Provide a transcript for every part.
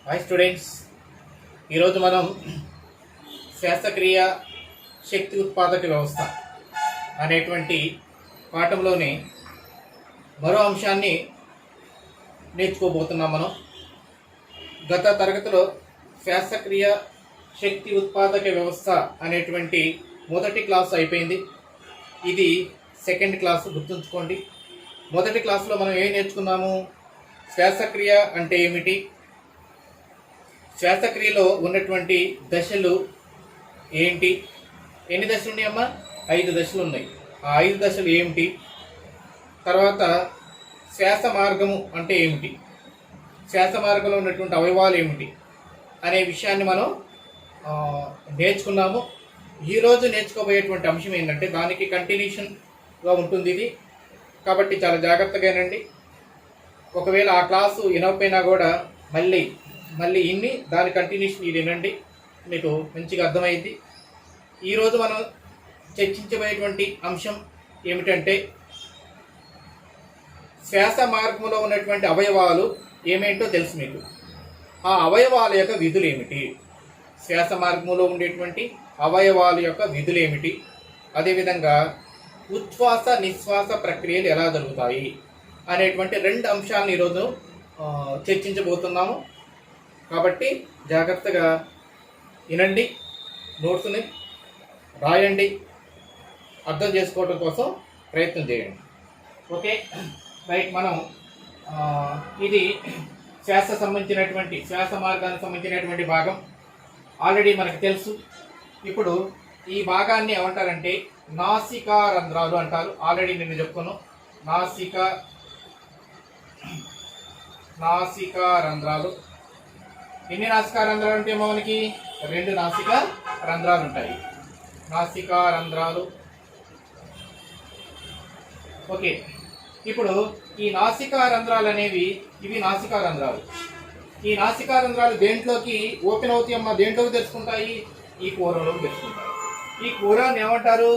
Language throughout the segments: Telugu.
హాయ్ స్టూడెంట్స్, ఈరోజు మనం శ్వాసక్రియ శక్తి ఉత్పాదక వ్యవస్థ అనేటువంటి పాఠంలోని మరో అంశాన్ని నేర్చుకోబోతున్నాం. మనం గత తరగతిలో శ్వాసక్రియ శక్తి ఉత్పాదక వ్యవస్థ అనేటువంటి మొదటి క్లాస్ అయిపోయింది. ఇది సెకండ్ క్లాసు, గుర్తుంచుకోండి. మొదటి క్లాసులో మనం ఏం నేర్చుకున్నాము? శ్వాసక్రియ అంటే ఏమిటి, శ్వాసక్రియలో ఉన్నటువంటి దశలు ఏంటి, ఎన్ని దశలు ఉన్నాయమ్మా? 5 దశలు ఉన్నాయి. ఆ 5 దశలు ఏమిటి, తర్వాత శ్వాస మార్గము అంటే ఏమిటి, శ్వాస మార్గంలో ఉన్నటువంటి అవయవాలు ఏమిటి అనే విషయాన్ని మనం నేర్చుకున్నాము. ఈరోజు నేర్చుకోబోయేటువంటి అంశం ఏంటంటే దానికి కంటిన్యూషన్గా ఉంటుంది ఇది, కాబట్టి చాలా జాగ్రత్తగా వినండి. ఒకవేళ ఆ క్లాసు వినకపోయినా కూడా మళ్ళీ ఇన్ని దాని కంటిన్యూషన్ ఇది వినండి, మీకు మంచిగా అర్థమైంది. ఈరోజు మనం చర్చించబోయేటువంటి అంశం ఏమిటంటే శ్వాస మార్గంలో ఉన్నటువంటి అవయవాలు ఏమేంటో తెలుసు మీకు. ఆ అవయవాల యొక్క విధులు ఏమిటి, శ్వాస మార్గంలో ఉండేటువంటి అవయవాల యొక్క విధులు ఏమిటి, అదేవిధంగా ఉచ్ఛ్వాస నిశ్వాస ప్రక్రియలు ఎలా జరుగుతాయి అనేటువంటి 2 అంశాలను ఈరోజు చర్చించబోతున్నాము. కాబట్టి జాగ్రత్తగా వినండి, నోట్స్ని రాయండి, అర్థం చేసుకోవడం కోసం ప్రయత్నం చేయండి. Okay right. మనం ఇది శ్వాస మార్గానికి సంబంధించినటువంటి భాగం ఆల్రెడీ మనకు తెలుసు. ఇప్పుడు ఈ భాగాన్ని ఏమంటారంటే నాసికా రంధ్రాలు అంటారు. ఆల్రెడీ నేను చెప్పుకున్నాను. నాసికా రంధ్రాలు. ఎన్ని నాసికా రంధ్రాలు ఉంటాయేమో మనకి? 2 నాసికా రంధ్రాలు ఉంటాయి. నాసికా రంధ్రాలు. ఓకే, ఇప్పుడు ఈ నాసికా రంధ్రాలు అనేవి ఇవి నాసికా రంధ్రాలు. ఈ నాసికా రంధ్రాలు దేంట్లోకి ఓపెన్ అవుతాయమ్మా? దేంట్లోకి తెరుచుకుంటాయి? ఈ కుహరంలోకి తెరుచుకుంటాయి. ఈ కుహరాన్ని ఏమంటారు?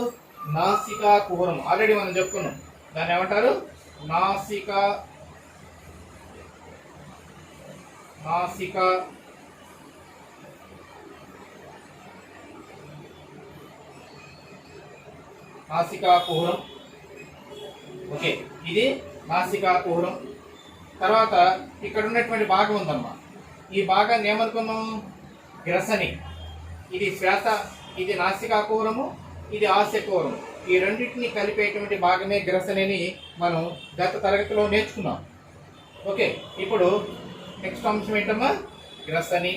నాసికా కుహరం. ఆల్రెడీ మనం చెప్పుకున్నాం. దాన్ని ఏమంటారు? నాసికా కుహరం. ఓకే, ఇది నాసికా కుహరం. తర్వాత ఇక్కడ ఉన్నటువంటి భాగం ఉందమ్మా. ఈ భాగాన్ని ఏమనుకున్నాం? గ్రసని. ఇది నాసికా కుహరము, ఇది హాస్య కుహరము. ఈ రెండింటిని కలిపేటువంటి భాగమే గ్రసని అని మనం గత తరగతిలో నేర్చుకున్నాం. ఓకే, ఇప్పుడు నెక్స్ట్ అంశం ఏంటమ్మా? గ్రసని.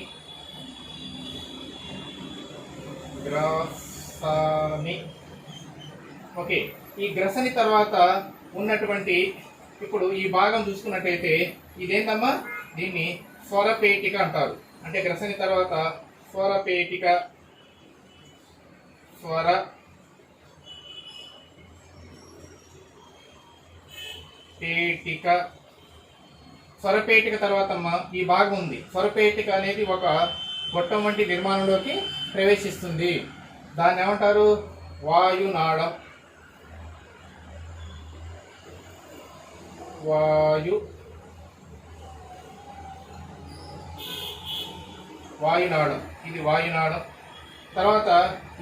ఓకే, ఈ గ్రసని తర్వాత ఉన్నటువంటి ఇప్పుడు ఈ భాగం చూసుకున్నట్టయితే ఇదేంటమ్మా? దీన్ని స్వరపేటిక అంటారు. అంటే గ్రసని తర్వాత స్వరపేటిక. స్వరపేటిక తర్వాత అమ్మ ఈ భాగం ఉంది. స్వరపేటిక అనేది ఒక గొట్టం వంటి నిర్మాణంలోకి ప్రవేశిస్తుంది. దాన్ని ఏమంటారు? వాయునాళం. వాయునాళం. ఇది వాయునాళం. తర్వాత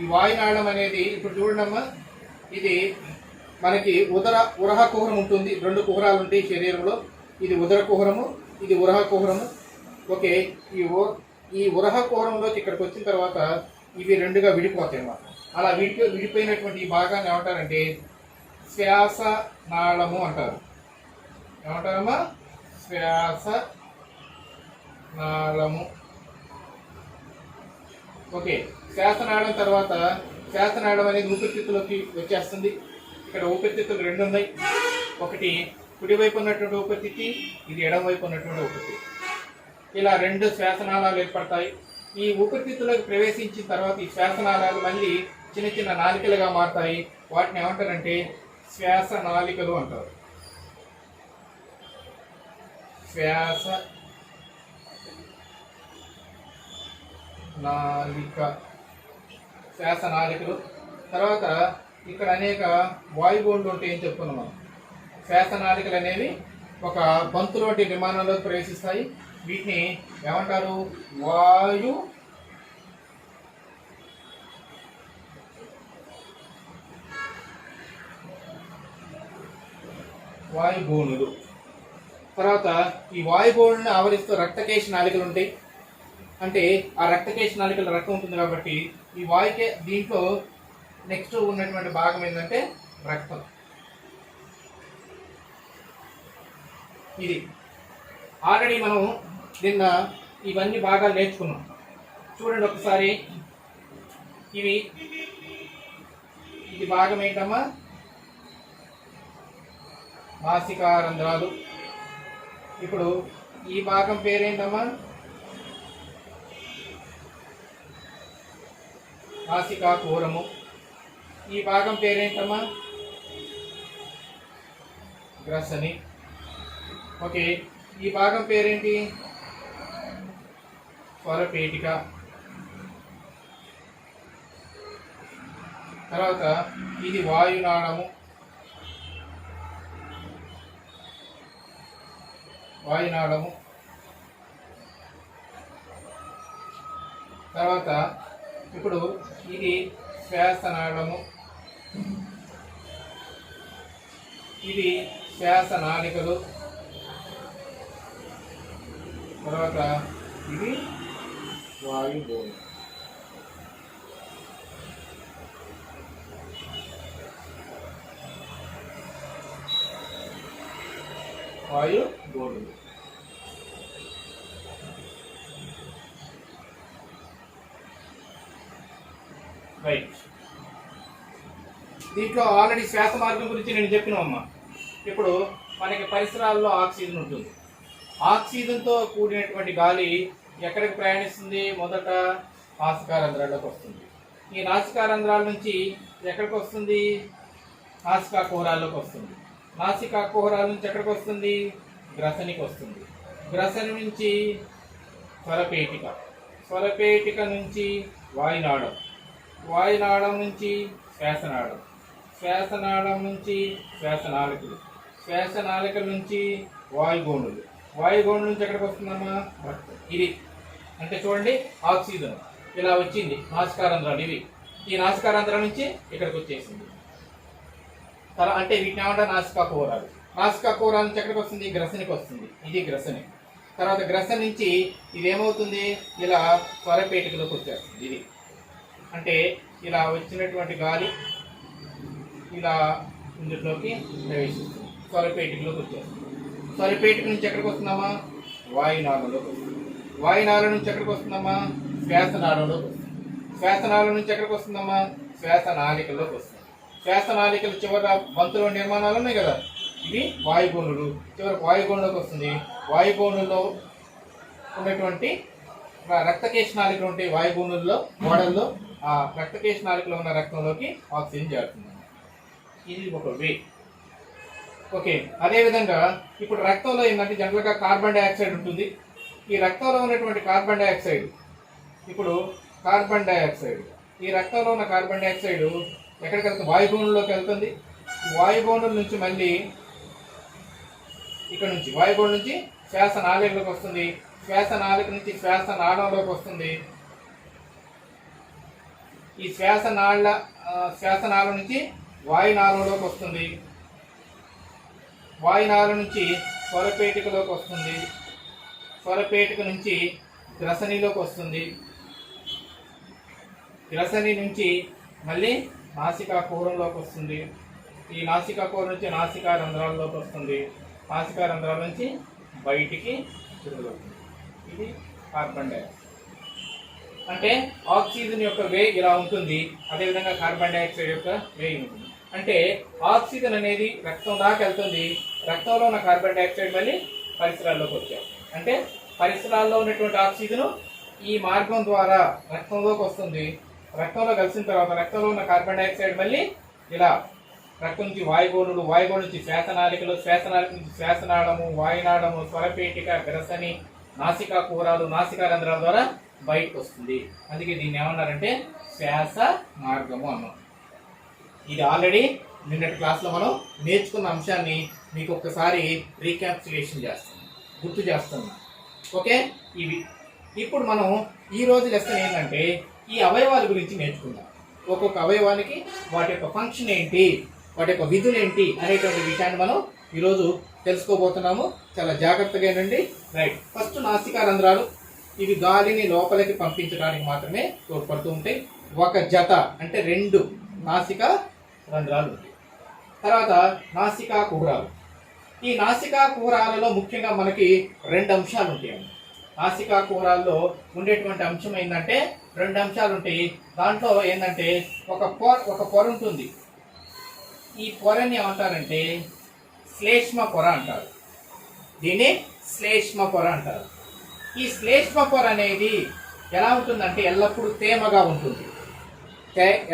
ఈ వాయునాళం అనేది ఇప్పుడు చూడండమ్మా, ఇది మనకి ఉరహ కుహరం ఉంటుంది. 2 కుహరాలు ఉంటాయి శరీరంలో. ఇది ఉదర కుహరము, ఇది ఉరహ కుహరము. ఓకే, ఈ ఉరహ కుహరంలోకి ఇక్కడికి వచ్చిన తర్వాత ఇవి 2గా విడిపోతాయి అన్నమాట. అలా విడిపోయినటువంటి ఈ భాగాన్ని ఏమంటారంటే శ్వాస నాళము అంటారు. ఏమంటారమ్మా? శ్వాస నాళము. ఓకే, శ్వాసనాళం తర్వాత శ్వాసనాళం అనేది ఊపిరితిత్తులోకి వచ్చేస్తుంది. ఇక్కడ ఊపిరితిత్తులు 2 ఉన్నాయి. ఒకటి కుడివైపు ఉన్నటువంటి ఊపిరితిత్తి, ఇది ఎడమవైపు ఉన్నటువంటి ఊపిరితిత్తి. ఇలా 2 శ్వాసనాళాలు ఏర్పడతాయి. ఈ ఊపిరితిత్తులోకి ప్రవేశించిన తర్వాత ఈ శ్వాసనాళాలు మళ్ళీ చిన్న చిన్న నాలికలుగా మారుతాయి. వాటిని ఏమంటారంటే శ్వాస నాలికలు అంటారు. శ్వాస నాలికలు. తర్వాత ఇక్కడ అనేక వాయుగోళ్ళు ఉంటాయని చెప్పుకున్నాం మనం. శ్వాస నాళికలు అనేవి ఒక బంతులోటి విమానంలోకి ప్రవేశిస్తాయి. వీటిని ఏమంటారు? వాయు వాయుగోణులు. తర్వాత ఈ వాయుగోణుల్ని ఆవరిస్తూ రక్తకేశ నాళికలు ఉంటాయి. అంటే ఆ రక్తకేశ నాళికల రక్తం ఉంటుంది కాబట్టి ఈ దీంట్లో నెక్స్ట్ ఉన్నటువంటి భాగం ఏంటంటే రక్తం. ఇది ఆల్రెడీ మనం నిన్న ఇవన్నీ భాగాలు నేర్చుకున్నాం. చూడండి ఒకసారి. ఇది భాగం ఏంటమ్మా? నాసికారంధ్రాలు. ఇప్పుడు ఈ భాగం పేరేంటమ్మా? నాసికాకుహరము. ఈ భాగం పేరేంటమ్మా? గ్రసని. ఓకే, ఈ భాగం పేరేంటి? స్వరపేటిక. తర్వాత ఇది వాయునాళము. తర్వాత ఇప్పుడు ఇది శ్వాసనాళము. ఇది శ్వాసనాళికలు. తర్వాత ఇది వాయుగోళం. వాయుగోళులు. రైట్. దీంట్లో ఆల్రెడీ శ్వాస మార్గం గురించి నేను చెప్పినామమ్మా. ఇప్పుడు మనకి పరిసరాల్లో ఆక్సిజన్ ఉంటుంది. ఆక్సిజన్తో కూడినటువంటి గాలి ఎక్కడికి ప్రయాణిస్తుంది? మొదట నాసికారంధ్రాల్లోకి వస్తుంది. ఈ నాసికారంధ్రాల నుంచి ఎక్కడికి వస్తుంది? నాసికాకుహరాల్లోకి వస్తుంది. నాసికాకుహరాల నుంచి ఎక్కడికి వస్తుంది? గ్రసనికి వస్తుంది. గ్రసని నుంచి స్వరపేటిక. స్వరపేటిక నుంచి వాయునాళం. వాయునాళం నుంచి శ్వాసనాళం. శ్వాసనాళం నుంచి శ్వాసనాళికలు. శ్వాసనాళికల నుంచి వాయుగోణులు. వాయుగోణుల నుంచి ఎక్కడికి వస్తుందమ్మా? ఇది అంటే చూడండి, ఆక్సిజన్ ఇలా వచ్చింది నాసికారంధ్రాలు. ఇవి ఈ నాసికారంధ్రాల నుంచి ఇక్కడికి వచ్చేసింది. అంటే వీటిని ఏమంటారు? నాసికాకుహరాలు. నాసికాకుహరాల నుంచి ఎక్కడికి వస్తుంది? గ్రసనికి వస్తుంది. ఇది గ్రసని. తర్వాత గ్రసని నుంచి ఇదేమవుతుంది? ఇలా స్వరపేటికలోకి వచ్చేస్తుంది. ఇది అంటే ఇలా వచ్చినటువంటి గాలి ఇలా ఇందులోకి ప్రవేశిస్తుంది, స్వరపేటికలోకి వచ్చేస్తుంది. స్వరపేటిక నుంచి ఎక్కడికి వస్తుందమ్మా? వాయునాళంలోకి వస్తుంది. వాయునాళం నుంచి ఎక్కడికి వస్తుందమ్మా? శ్వాసనాళంలోకి వస్తుంది. శ్వాసనాళం నుంచి ఎక్కడికి వస్తుందమ్మా? శ్వాసనాళికల్లోకి వస్తుంది. శ్వాసనాళికలు చివర బంతులో నిర్మాణాలు ఉన్నాయి కదా, ఇవి వాయుగోణులు. చివరికి వాయుగోణులోకి వస్తుంది. వాయుగోణుల్లో ఉన్నటువంటి రక్తకేశ నాళికలు ఉంటాయి. వాయుగోణుల్లో గోడల్లో ఆ రక్తకేశ నాళికలో ఉన్న రక్తంలోకి ఆక్సిజన్ చేరుతుంది. ఇది ఒక వే. ఓకే, అదేవిధంగా ఇప్పుడు రక్తంలో ఏంటంటే జనరల్గా కార్బన్ డైఆక్సైడ్ ఉంటుంది. ఈ రక్తంలో ఉన్నటువంటి కార్బన్ డైఆక్సైడ్, ఇప్పుడు కార్బన్ డైఆక్సైడ్, ఈ రక్తంలో ఉన్న కార్బన్ డైఆక్సైడ్ ఎక్కడికి వెళ్తుంది? వాయుగోణుల్లోకి వెళ్తుంది. వాయుగోణుల నుంచి మళ్ళీ ఇక్కడ నుంచి వాయుగోణుల నుంచి శ్వాసనాళికలోకి వస్తుంది. శ్వాసనాళిక నుంచి శ్వాసనాళంలోకి వస్తుంది. ఈ శ్వాసనాళం నుంచి వాయునాళంలోకి వస్తుంది. వాయునాళం నుంచి స్వరపేటికలోకి వస్తుంది. స్వరపేటిక నుంచి గ్రసనిలోకి వస్తుంది. గ్రసని నుంచి మళ్ళీ నాసికాకుహరంలోకి వస్తుంది. ఈ నాసికాకుహరం నుంచి నాసికారంధ్రాల్లోకి వస్తుంది. నాసికారంధ్రాల నుంచి బయటికి తిరుగుతుంది. ఇది కార్బన్ డైఆక్సైడ్. అంటే ఆక్సిజన్ యొక్క వే ఇలా ఉంటుంది. అదేవిధంగా కార్బన్ డైఆక్సైడ్ యొక్క వే ఉంటుంది. అంటే ఆక్సిజన్ అనేది రక్తం దాకా వెళ్తుంది. రక్తంలో ఉన్న కార్బన్ డైఆక్సైడ్ మళ్ళీ పరిసరాల్లోకి వచ్చాయి. అంటే పరిసరాల్లో ఉన్నటువంటి ఆక్సిజన్ ఈ మార్గం ద్వారా రక్తంలోకి వస్తుంది. రక్తంలో కలిసిన తర్వాత రక్తంలో ఉన్న కార్బన్ డైఆక్సైడ్ మళ్ళీ ఇలా రక్తం నుంచి వాయుగోణులు, వాయుగోణు నుంచి శ్వాసనాళికలు, శ్వాసనాళిక నుంచి శ్వాసనాళము, వాయునాళము, స్వరపేటిక, గ్రసని, నాసికాకుహరాలు, నాసికారంధ్రాల ద్వారా బయటకు వస్తుంది. అందుకే దీన్ని ఏమన్నారంటే శ్వాస మార్గము అన్నాం. ఇది ఆల్రెడీ నిన్నటి క్లాస్లో మనం నేర్చుకున్న అంశాన్ని మీకు ఒక్కసారి రీక్యాప్చులేషన్ చేస్తాను, గుర్తు చేస్తాను. ఓకే, ఇవి ఇప్పుడు మనం ఈ రోజు లెసన్ ఏంటంటే ఈ అవయవాల గురించి నేర్చుకుందాం. ఒక్కొక్క అవయవానికి వాటి యొక్క ఫంక్షన్ ఏంటి, వాటి యొక్క విధులు ఏంటి అనేటువంటి విషయాన్ని మనం ఈరోజు తెలుసుకోబోతున్నాము. చాలా జాగ్రత్తగా వినండి. రైట్, ఫస్ట్ నాసికా రంధ్రాలు. ఇవి గాలిని లోపలికి పంపించడానికి మాత్రమే తోడ్పడుతూ ఉంటాయి. ఒక జత అంటే 2 నాసికా రంధ్రాలు ఉంటాయి. తర్వాత నాసికా కుహరాలు. ఈ నాసికా కుహరాలలో ముఖ్యంగా మనకి 2 అంశాలు ఉంటాయి. నాసికా కుహరాల్లో ఉండేటువంటి అంశం ఏంటంటే 2 అంశాలు ఉంటాయి. దాంట్లో ఏంటంటే ఒక పొర ఉంటుంది. ఈ పొరని ఏమంటారంటే శ్లేష్మ పొర అంటారు. దీన్ని శ్లేష్మ పొర అంటారు. ఈ శ్లేష్మ పొర అనేది ఎలా ఉంటుందంటే ఎల్లప్పుడూ తేమగా ఉంటుంది.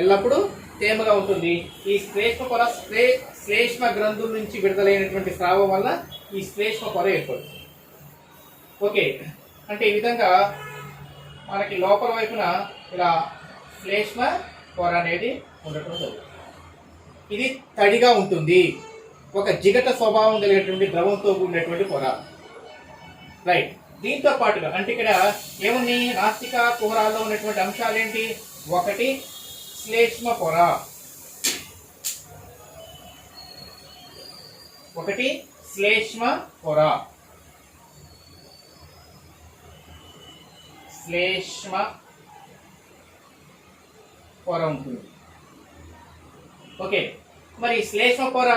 ఎల్లప్పుడూ తేమగా ఉంటుంది. ఈ శ్లేష్మ పొర శ్లేష్మ గ్రంథుల నుంచి విడుదలైనటువంటి స్రావం వల్ల ఈ శ్లేష్మ పొర ఏర్పడుతుంది. ఓకే, అంటే ఈ విధంగా మనకి లోపల వైపున ఇలా శ్లేష్మ పొర అనేది ఉండటం జరుగుతుంది. ఇది తడిగా ఉంటుంది. ఒక జిగట స్వభావం కలిగినటువంటి ద్రవంతో కూడినటువంటి పొర. రైట్, దీంతో పాటుగా అంటే ఇక్కడ ఏముంది, నాసికా కుహరాల్లో ఉన్నటువంటి అంశాలు ఏంటి? ఒకటి శ్లేష్మ పొర, ఒకటి శ్లేష్మ పొర, శ్లేష్మ పొర ఉంటుంది. ఓకే, మరి శ్లేష్మ పొర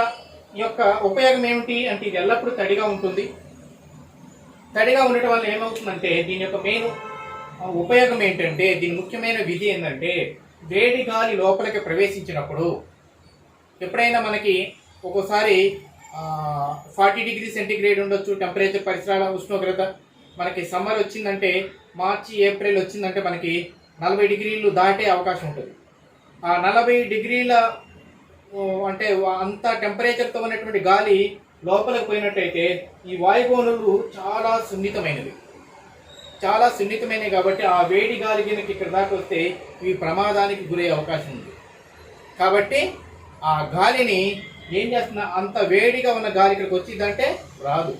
యొక్క ఉపయోగం ఏమిటి అంటే ఇది ఎల్లప్పుడూ తడిగా ఉంటుంది. తడిగా ఉండటం వల్ల ఏమవుతుందంటే దీని యొక్క మెయిన్ ఉపయోగం ఏంటంటే, దీని ముఖ్యమైన విధి ఏంటంటే వేడి గాలి లోపలికి ప్రవేశించినప్పుడు ఎప్పుడైనా మనకి ఒక్కోసారి 40 డిగ్రీ సెంటీగ్రేడ్ ఉండొచ్చు టెంపరేచర్, పరిసరాల ఉష్ణోగ్రత. మనకి సమ్మర్ వచ్చిందంటే మార్చి ఏప్రిల్ వచ్చిందంటే మనకి 40 డిగ్రీలు దాటే అవకాశం ఉంటుంది. ఆ 40 డిగ్రీల అంటే అంత టెంపరేచర్తో ఉన్నటువంటి గాలి లోపలికి పోయినట్టయితే ఈ వాయుగోణులు చాలా సున్నితమైనవి కాబట్టి ఆ వేడి గాలి కిందకి ఇక్కడ దాకా వస్తే ఇవి ప్రమాదానికి గురయ్యే అవకాశం ఉంది. కాబట్టి ఆ గాలిని ఏం చేస్తున్నా, అంత వేడిగా ఉన్న గాలి ఇక్కడికి వచ్చిందంటే రాదు.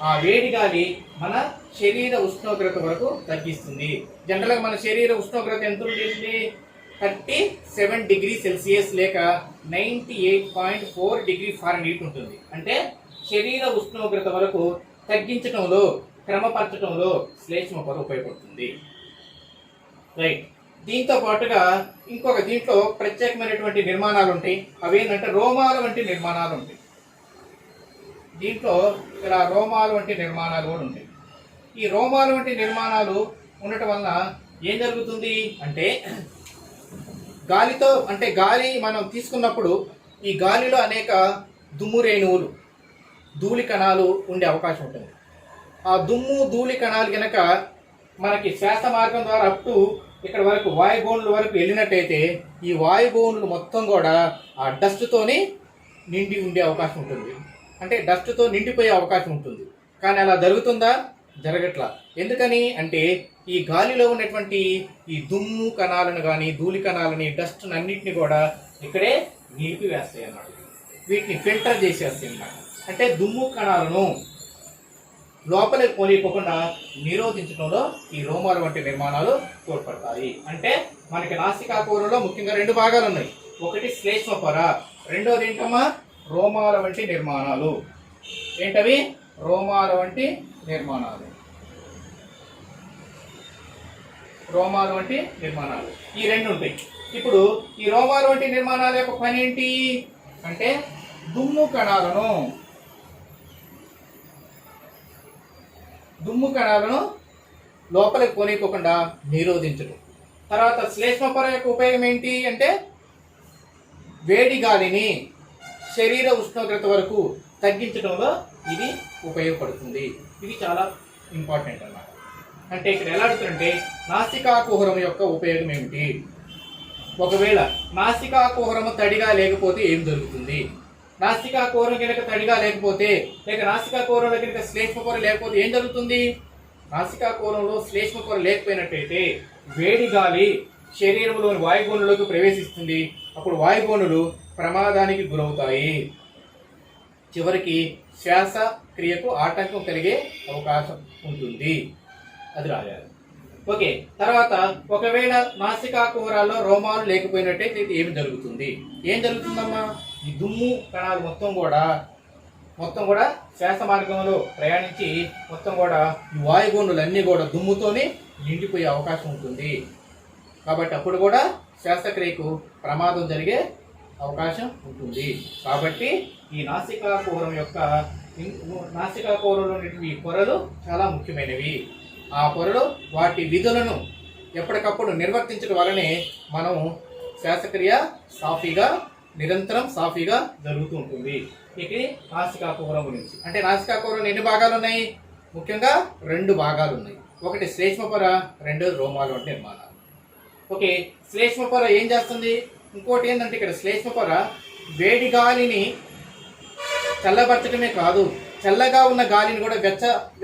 ఆ వేడి గాలి మన శరీర ఉష్ణోగ్రత వరకు తగ్గిస్తుంది. జనరల్గా మన శరీర ఉష్ణోగ్రత ఎంత ఉంటుంది? 37 డిగ్రీ సెల్సియస్ లేక 98.4 డిగ్రీ ఫారెన్హీట్ ఉంటుంది. అంటే శరీర ఉష్ణోగ్రత వరకు తగ్గించడంలో, క్రమపరచడంలో శ్లేష్మ పొర ఉపయోగపడుతుంది. రైట్, దీంతో పాటుగా ఇంకొక దీంట్లో ప్రత్యేకమైనటువంటి నిర్మాణాలు ఉంటాయి. అవి ఏంటంటే రోమాల వంటి నిర్మాణాలు ఉంటాయి. దీంట్లో ఇలా రోమాలు వంటి నిర్మాణాలు కూడా ఉంటాయి. ఈ రోమాలు వంటి నిర్మాణాలు ఉండటం వలన ఏం జరుగుతుంది అంటే గాలితో, అంటే గాలి మనం తీసుకున్నప్పుడు ఈ గాలిలో అనేక దుమ్ము రేణువులు, ధూళి కణాలు ఉండే అవకాశం ఉంటుంది. ఆ దుమ్ము ధూళి కణాలు కనుక మనకి శ్వాస మార్గం ద్వారా అప్ టు ఇక్కడ వరకు వాయుగోణుల వరకు వెళ్ళినట్టయితే ఈ వాయుగోణులు మొత్తం కూడా ఆ డస్ట్తోనే నిండి ఉండే అవకాశం ఉంటుంది. అంటే డస్ట్తో నిండిపోయే అవకాశం ఉంటుంది. కానీ అలా జరుగుతుందా? జరగట్లా. ఎందుకని అంటే ఈ గాలిలో ఉన్నటువంటి ఈ దుమ్ము కణాలను కానీ ధూళి కణాలని, డస్ట్ అన్నింటినీ కూడా ఇక్కడే నిలిపివేస్తాయి అన్నమాట. వీటిని ఫిల్టర్ చేసేస్తాయి అన్నమాట. అంటే దుమ్ము కణాలను లోపలికి పోనీయకుండా నిరోధించడంలో ఈ రోమాల వంటి నిర్మాణాలు తోడ్పడతాయి. అంటే మనకి నాసికా కుహరంలో ముఖ్యంగా 2 భాగాలు ఉన్నాయి. ఒకటి శ్లేష్మ పొర, రెండోది ఏంటమ్మా? రోమాల వంటి నిర్మాణాలు. ఏంటవి? రోమాల వంటి నిర్మాణాలు. రోమాల వంటి నిర్మాణాలు ఈ 2 ఉంటాయి. ఇప్పుడు ఈ రోమాల వంటి నిర్మాణాల యొక్క పని ఏంటి అంటే దుమ్ము కణాలను లోపలికి పోనీయకుండా నిరోధించడం. తర్వాత శ్లేష్మ పొర యొక్క ఉపయోగం ఏంటి అంటే వేడి గాలిని శరీర ఉష్ణోగ్రత వరకు తగ్గించడంలో ఇది ఉపయోగపడుతుంది. ఇది చాలా ఇంపార్టెంట్ అన్నమాట. అంటే ఇక్కడ ఎలా అడుగుతుందంటే నాసికా కుహరం యొక్క ఉపయోగం ఏమిటి? ఒకవేళ నాసికా కుహరము తడిగా లేకపోతే ఏం జరుగుతుంది? నాసికా కుహరం కనుక తడిగా లేకపోతే, లేక నాసికా కుహరంలో కనుక శ్లేష్మ పొర లేకపోతే ఏం జరుగుతుంది? నాసికా కుహరంలో శ్లేష్మ పొర లేకపోయినట్టయితే వేడి గాలి శరీరంలోని వాయుగోణులకు ప్రవేశిస్తుంది. అప్పుడు వాయుగోణులు ప్రమాదానికి గురవుతాయి. చివరికి శ్వాసక్రియకు ఆటంకం కలిగే అవకాశం ఉంటుంది. అది రాయాలి. ఓకే, తర్వాత ఒకవేళ నాసికా కుహరాల్లో రోమాలు లేకపోయినట్టయితే ఇది ఏమి జరుగుతుంది? ఏం జరుగుతుందమ్మా? ఈ దుమ్ము కణాలు మొత్తం కూడా శ్వాస మార్గంలో ప్రయాణించి మొత్తం కూడా ఈ వాయుగోండులన్నీ కూడా దుమ్ముతోనే నిండిపోయే అవకాశం ఉంటుంది. కాబట్టి అప్పుడు కూడా శ్వాసక్రియకు ప్రమాదం జరిగే అవకాశం ఉంటుంది. కాబట్టి ఈ నాసికా కుహరంలో ఈ పొరలు చాలా ముఖ్యమైనవి. ఆ పొరలు వాటి విధులను ఎప్పటికప్పుడు నిర్వర్తించడం వల్లనే మనం శ్వాసక్రియ నిరంతరం సాఫీగా జరుగుతూ ఉంటుంది. ఇది నాసికా కుహరం గురించి. అంటే నాసికా కుహరంలో ఎన్ని భాగాలు ఉన్నాయి? ముఖ్యంగా 2 భాగాలు ఉన్నాయి. ఒకటి శ్లేష్మ పొర, 2 రోమాలు అంటే నిర్మాణాలు. ఓకే, శ్లేష్మ పొర ఏం చేస్తుంది? ఇంకోటి ఏంటంటే ఇక్కడ శ్లేష్మ పొర వేడి గాలిని చల్లబరచడమే కాదు, చల్లగా ఉన్న గాలిని కూడా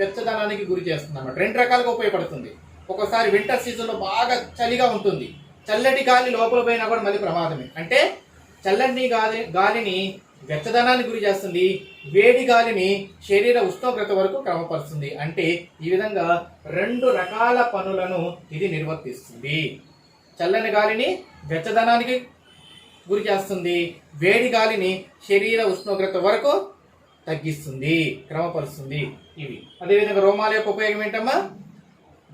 వెచ్చదనానికి గురి చేస్తుంది అన్నమాట. 2 రకాలుగా ఉపయోగపడుతుంది. ఒకసారి వింటర్ సీజన్లో బాగా చలిగా ఉంటుంది, చల్లటి గాలి లోపల పోయినా కూడా మళ్ళీ ప్రమాదమే. అంటే చల్లటి గాలిని వెచ్చదనానికి గురి చేస్తుంది, వేడి గాలిని శరీర ఉష్ణోగ్రత వరకు క్రమపరుస్తుంది. అంటే ఈ విధంగా 2 రకాల పనులను ఇది నిర్వర్తిస్తుంది. చల్లని గాలిని వెచ్చదనానికి గురి చేస్తుంది, వేడి గాలిని శరీర ఉష్ణోగ్రత వరకు తగ్గిస్తుంది, క్రమపరుస్తుంది. ఇవి అదేవిధంగా రోమాల యొక్క ఉపయోగం ఏంటమ్మా?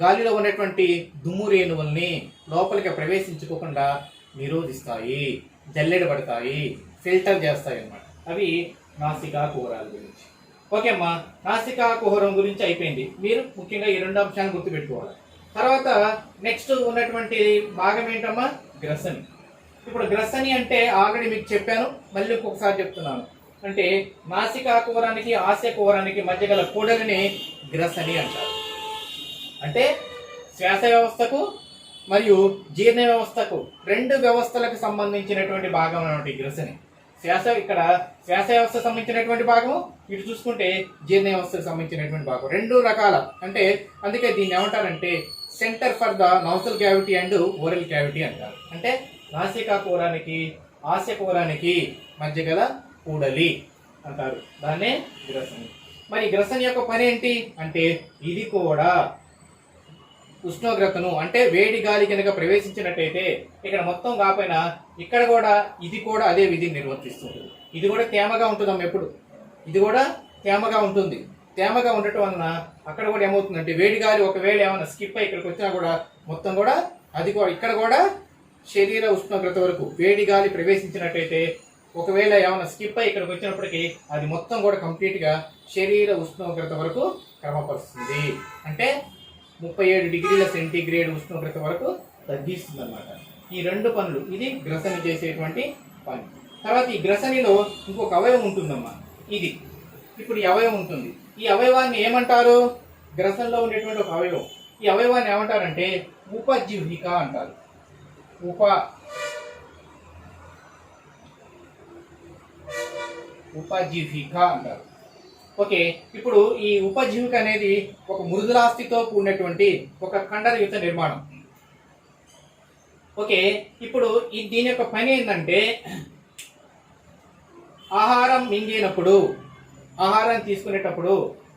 గాలిలో ఉన్నటువంటి దుమ్ము రేణువుల్ని లోపలికి ప్రవేశించుకోకుండా నిరోధిస్తాయి, జల్లెడబడతాయి, ఫిల్టర్ చేస్తాయి అన్నమాట. అవి నాసికా కుహరాల గురించి. ఓకే అమ్మా, నాసికా కుహరం గురించి అయిపోయింది. మీరు ముఖ్యంగా ఈ 2 అంశాలను గుర్తుపెట్టుకోవాలి. తర్వాత నెక్స్ట్ ఉన్నటువంటి భాగం ఏంటమ్మా? గ్రసని. ఇప్పుడు గ్రసని అంటే ఆల్రెడీ మీకు చెప్పాను, మళ్ళీ ఇంకొకసారి చెప్తున్నాను. అంటే నాసికా కుహరానికి ఆస్య కుహరానికి మధ్య గల కూడలిని గ్రసని అంటారు. అంటే శ్వాస వ్యవస్థకు మరియు జీర్ణ వ్యవస్థకు 2 వ్యవస్థలకు సంబంధించినటువంటి భాగం అన్నమాట గ్రసని. శ్వాస వ్యవస్థ సంబంధించినటువంటి భాగము, ఇటు చూసుకుంటే జీర్ణ వ్యవస్థకు సంబంధించినటువంటి భాగం. 2 రకాల. అంటే అందుకే దీన్ని ఏమంటారంటే centre for the nasal cavity and oral cavity అంటారు. అంటే నాసికా కుహరానికి ఆస్య కుహరానికి మధ్య గల కూడలి అంటారు, దాన్నే గ్రసని. మరి గ్రసని యొక్క పని ఏంటి అంటే ఇది కూడా ఉష్ణోగ్రతను, అంటే వేడి గాలి కనుక ప్రవేశించినట్టయితే ఇక్కడ మొత్తం కాకపోయినా ఇక్కడ కూడా ఇది కూడా అదే విధిని నిర్వర్తిస్తుంది. ఇది కూడా తేమగా ఉంటుందమ్మ, ఎప్పుడు ఇది కూడా తేమగా ఉంటుంది. తేమగా ఉండటం వలన అక్కడ కూడా ఏమవుతుందంటే వేడి గాలి ఒకవేళ ఏమైనా స్కిప్ అయి ఇక్కడికి వచ్చినా కూడా మొత్తం కూడా అది కూడా ఇక్కడ కూడా శరీర ఉష్ణోగ్రత వరకు వేడి గాలి ప్రవేశించినట్టయితే ఒకవేళ ఏమైనా స్కిప్ అయి ఇక్కడికి వచ్చినప్పటికీ అది మొత్తం కూడా కంప్లీట్గా శరీర ఉష్ణోగ్రత వరకు క్రమపరుస్తుంది. అంటే 37 డిగ్రీల సెంటీగ్రేడ్ ఉష్ణోగ్రత వరకు తగ్గిస్తుంది అన్నమాట. ఈ 2 పనులు ఇది గ్రసని చేసేటువంటి పని. తర్వాత ఈ గ్రసనిలో ఇంకొక అవయవం ఉంటుందమ్మా. ఇది ఇప్పుడు ఈ అవయవం ఉంటుంది. ఈ అవయవాన్ని ఏమంటారు? గ్రసనలో ఉండేటువంటి ఒక అవయవం. ఈ అవయవాన్ని ఏమంటారంటే ఉపజిహ్విక అంటారు. ఉపజిహ్విక అంటారు. ఓకే, ఇప్పుడు ఈ ఉపజీవిక అనేది ఒక మృదులాస్థితో కూడినటువంటి ఒక కండరయుత నిర్మాణం. ఓకే, ఇప్పుడు దీని యొక్క పని ఏంటంటే ఆహారాన్ని తీసుకునేటప్పుడు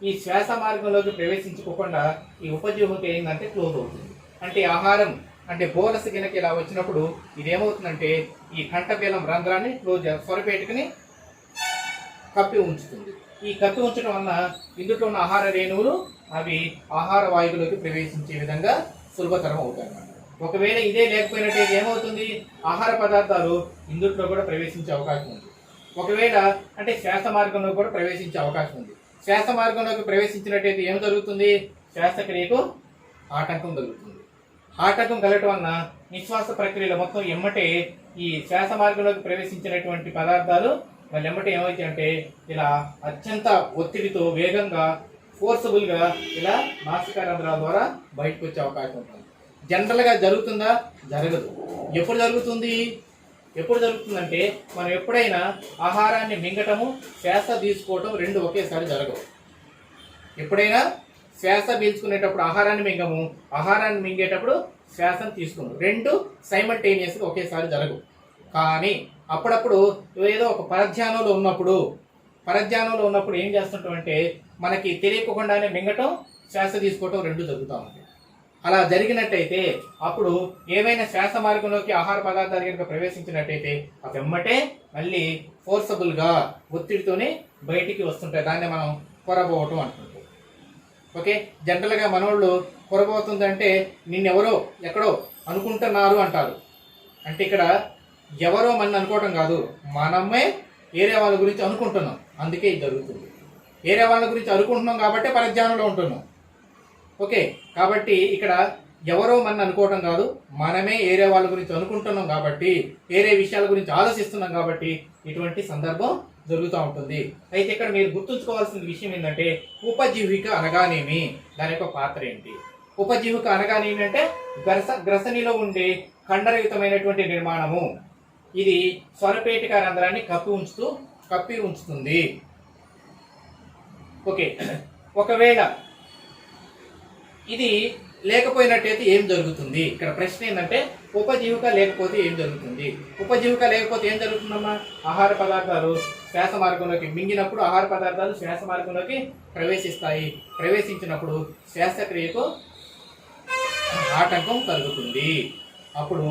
ఈ శ్వాస మార్గంలోకి ప్రవేశించుకోకుండా ఈ ఉపజీవిక ఏంటంటే క్లోజ్ అవుతుంది. అంటే ఆహారం అంటే బోలస్ కిందకి ఇలా వచ్చినప్పుడు ఇది ఏమవుతుందంటే ఈ కంఠబేలం రంధ్రాన్ని క్లోజ్ స్వరపేటుకుని కప్పి ఉంచుతుంది. ఈ కప్పి ఉంచడం వలన ఇందులో ఉన్న ఆహార రేణువులు అవి ఆహార వాయువులోకి ప్రవేశించే విధంగా సులభతరం అవుతాయి అన్నమాట. ఒకవేళ ఇదే లేకపోయినట్టయితే ఏమవుతుంది? ఆహార పదార్థాలు ఇందులో కూడా ప్రవేశించే అవకాశం ఉంది. ఒకవేళ అంటే శ్వాస మార్గంలో కూడా ప్రవేశించే అవకాశం ఉంది. శ్వాస మార్గంలోకి ప్రవేశించినట్టయితే ఏం జరుగుతుంది? శ్వాసక్రియకు ఆటంకం కలుగుతుంది. ఆటంకం కలగటం వలన నిశ్వాస ప్రక్రియలో మొత్తం ఎమ్మటే ఈ శ్వాస మార్గంలోకి ప్రవేశించినటువంటి పదార్థాలు మళ్ళీ ఎమ్మటే ఏమవుతాయి అంటే ఇలా అత్యంత ఒత్తిడితో వేగంగా ఫోర్సబుల్గా ఇలా నాసికా రంధ్రాల ద్వారా బయటకు వచ్చే అవకాశం ఉంటుంది. జనరల్గా జరుగుతుందా? జరగదు. ఎప్పుడు జరుగుతుందంటే మనం ఎప్పుడైనా ఆహారాన్ని మింగటము శ్వాస తీసుకోవటం 2 ఒకేసారి జరగవు. ఎప్పుడైనా శ్వాస పీల్చుకునేటప్పుడు ఆహారాన్ని మింగము, ఆహారాన్ని మింగేటప్పుడు శ్వాసను తీసుకుము, 2 సైమల్టేనియస్గా ఒకేసారి జరగవు. కానీ అప్పుడప్పుడు ఏదో ఒక పరధ్యానంలో ఉన్నప్పుడు పరధ్యానంలో ఉన్నప్పుడు ఏం చేస్తుంటాం అంటే మనకి తెలియకుండానే మింగటం శ్వాస తీసుకోవటం రెండు జరుగుతూ ఉంటాయి. అలా జరిగినట్టయితే అప్పుడు ఏమైనా శ్వాస మార్గంలోకి ఆహార పదార్థాలు కనుక ప్రవేశించినట్టయితే ఆ వెమ్మటే మళ్ళీ ఫోర్సబుల్గా ఒత్తిడితోనే బయటికి వస్తుంటాయి. దాన్ని మనం కొరబోవటం అంటుంటాం. ఓకే, జనరల్గా మనోళ్ళు కొరబోతుందంటే నిన్నెవరో ఎక్కడో అనుకుంటున్నారు అంటారు. అంటే ఇక్కడ ఎవరో మన అనుకోవటం కాదు, మనమే ఏరే వాళ్ళ గురించి అనుకుంటున్నాం, అందుకే ఇది జరుగుతుంది. ఏరే వాళ్ళ గురించి అనుకుంటున్నాం కాబట్టి పరధ్యానంలో ఉంటున్నాం. ఓకే, కాబట్టి ఇక్కడ ఎవరో మన అనుకోవటం కాదు, మనమే ఏరే వాళ్ళ గురించి అనుకుంటున్నాం కాబట్టి, ఏరే విషయాల గురించి ఆలోచిస్తున్నాం కాబట్టి ఇటువంటి సందర్భం జరుగుతూ ఉంటుంది. అయితే ఇక్కడ మీరు గుర్తుంచుకోవాల్సిన విషయం ఏంటంటే ఉపజీవిక అనగానేమి, దాని యొక్క పాత్ర ఏంటి? ఉపజీవిక అనగానేమి అంటే గ్రసనిలో ఉండే ఖండరహితమైనటువంటి నిర్మాణము. ఇది స్వరపేటిక రంధ్రాన్ని కప్పి ఉంచుతుంది. ఓకే, ఒకవేళ ఇది లేకపోయినట్టయితే ఏం జరుగుతుంది? ఇక్కడ ప్రశ్న ఏంటంటే ఉపజీవిక లేకపోతే ఏం జరుగుతుంది? ఉపజీవిక లేకపోతే ఏం జరుగుతుందమ్మా? ఆహార పదార్థాలు శ్వాస మార్గంలోకి మింగినప్పుడు ఆహార పదార్థాలు శ్వాస మార్గంలోకి ప్రవేశిస్తాయి. ప్రవేశించినప్పుడు శ్వాసక్రియకు ఆటంకం కలుగుతుంది. అప్పుడు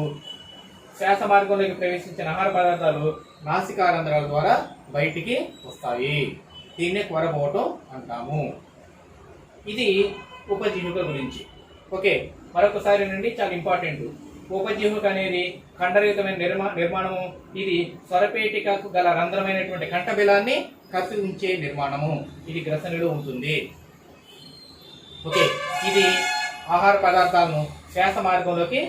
శ్వాస మార్గంలోకి ప్రవేశించిన ఆహార పదార్థాలు నాసికారంధ్రాల ద్వారా బయటికి వస్తాయి. దీన్నే కొరబోవటం అంటాము. ఇది ఉపజీవిక గురించి. ఓకే, మరొకసారి నుండి చాలా ఇంపార్టెంట్. ఉపజీవిక అనేది ఖండరహితమైన నిర్మాణము. ఇది స్వరపేటికకు గల రంధ్రమైనటువంటి కంఠబిలాన్ని కప్పి ఉంచే నిర్మాణము. ఇది గ్రసనిలో ఉంటుంది. ఓకే, ఇది ఆహార పదార్థాలను శ్వాస మార్గంలోకి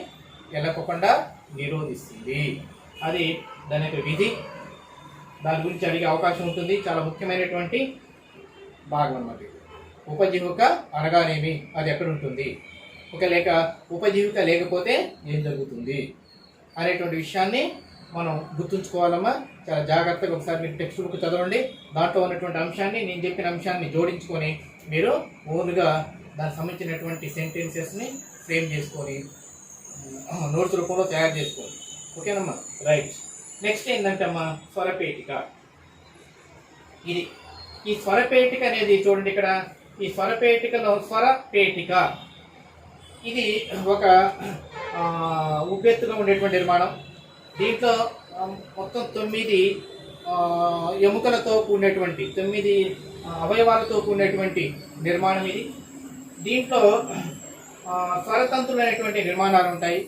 వెళ్ళకుండా నిరోధిస్తుంది. అది దాని యొక్క విధి. దాని గురించి అడిగే అవకాశం ఉంటుంది. చాలా ముఖ్యమైనటువంటి భాగం అన్నమాట. ఉపజీవిక అనగానేమి, అది ఎక్కడ ఉంటుంది, లేక ఉపజీవిక లేకపోతే ఏం జరుగుతుంది అనేటువంటి విషయాన్ని మనం గుర్తుంచుకోవాలమ్మా. చాలా జాగ్రత్తగా ఒకసారి మీరు టెక్స్ట్ బుక్ చదవండి. దాంట్లో ఉన్నటువంటి అంశాన్ని, నేను చెప్పిన అంశాన్ని జోడించుకొని మీరు ఓన్గా దానికి సంబంధించినటువంటి సెంటెన్సెస్ని ఫ్రేమ్ చేసుకొని నోట్స్ రూపంలో తయారు చేసుకోండి. ఓకేనమ్మా, రైట్. నెక్స్ట్ ఏంటంటే అమ్మా స్వరపేటిక. ఈ స్వరపేటిక అనేది చూడండి, ఇక్కడ ఈ స్వరపేటికలో స్వరపేటిక ఇది ఒక ఉబ్బెత్తుగా ఉండేటువంటి నిర్మాణం. దీంట్లో మొత్తం 9 ఎముకలతో కూడినటువంటి 9 అవయవాలతో కూడినటువంటి నిర్మాణం ఇది. దీంట్లో స్వరతంత్రులు అనేటువంటి నిర్మాణాలు ఉంటాయి.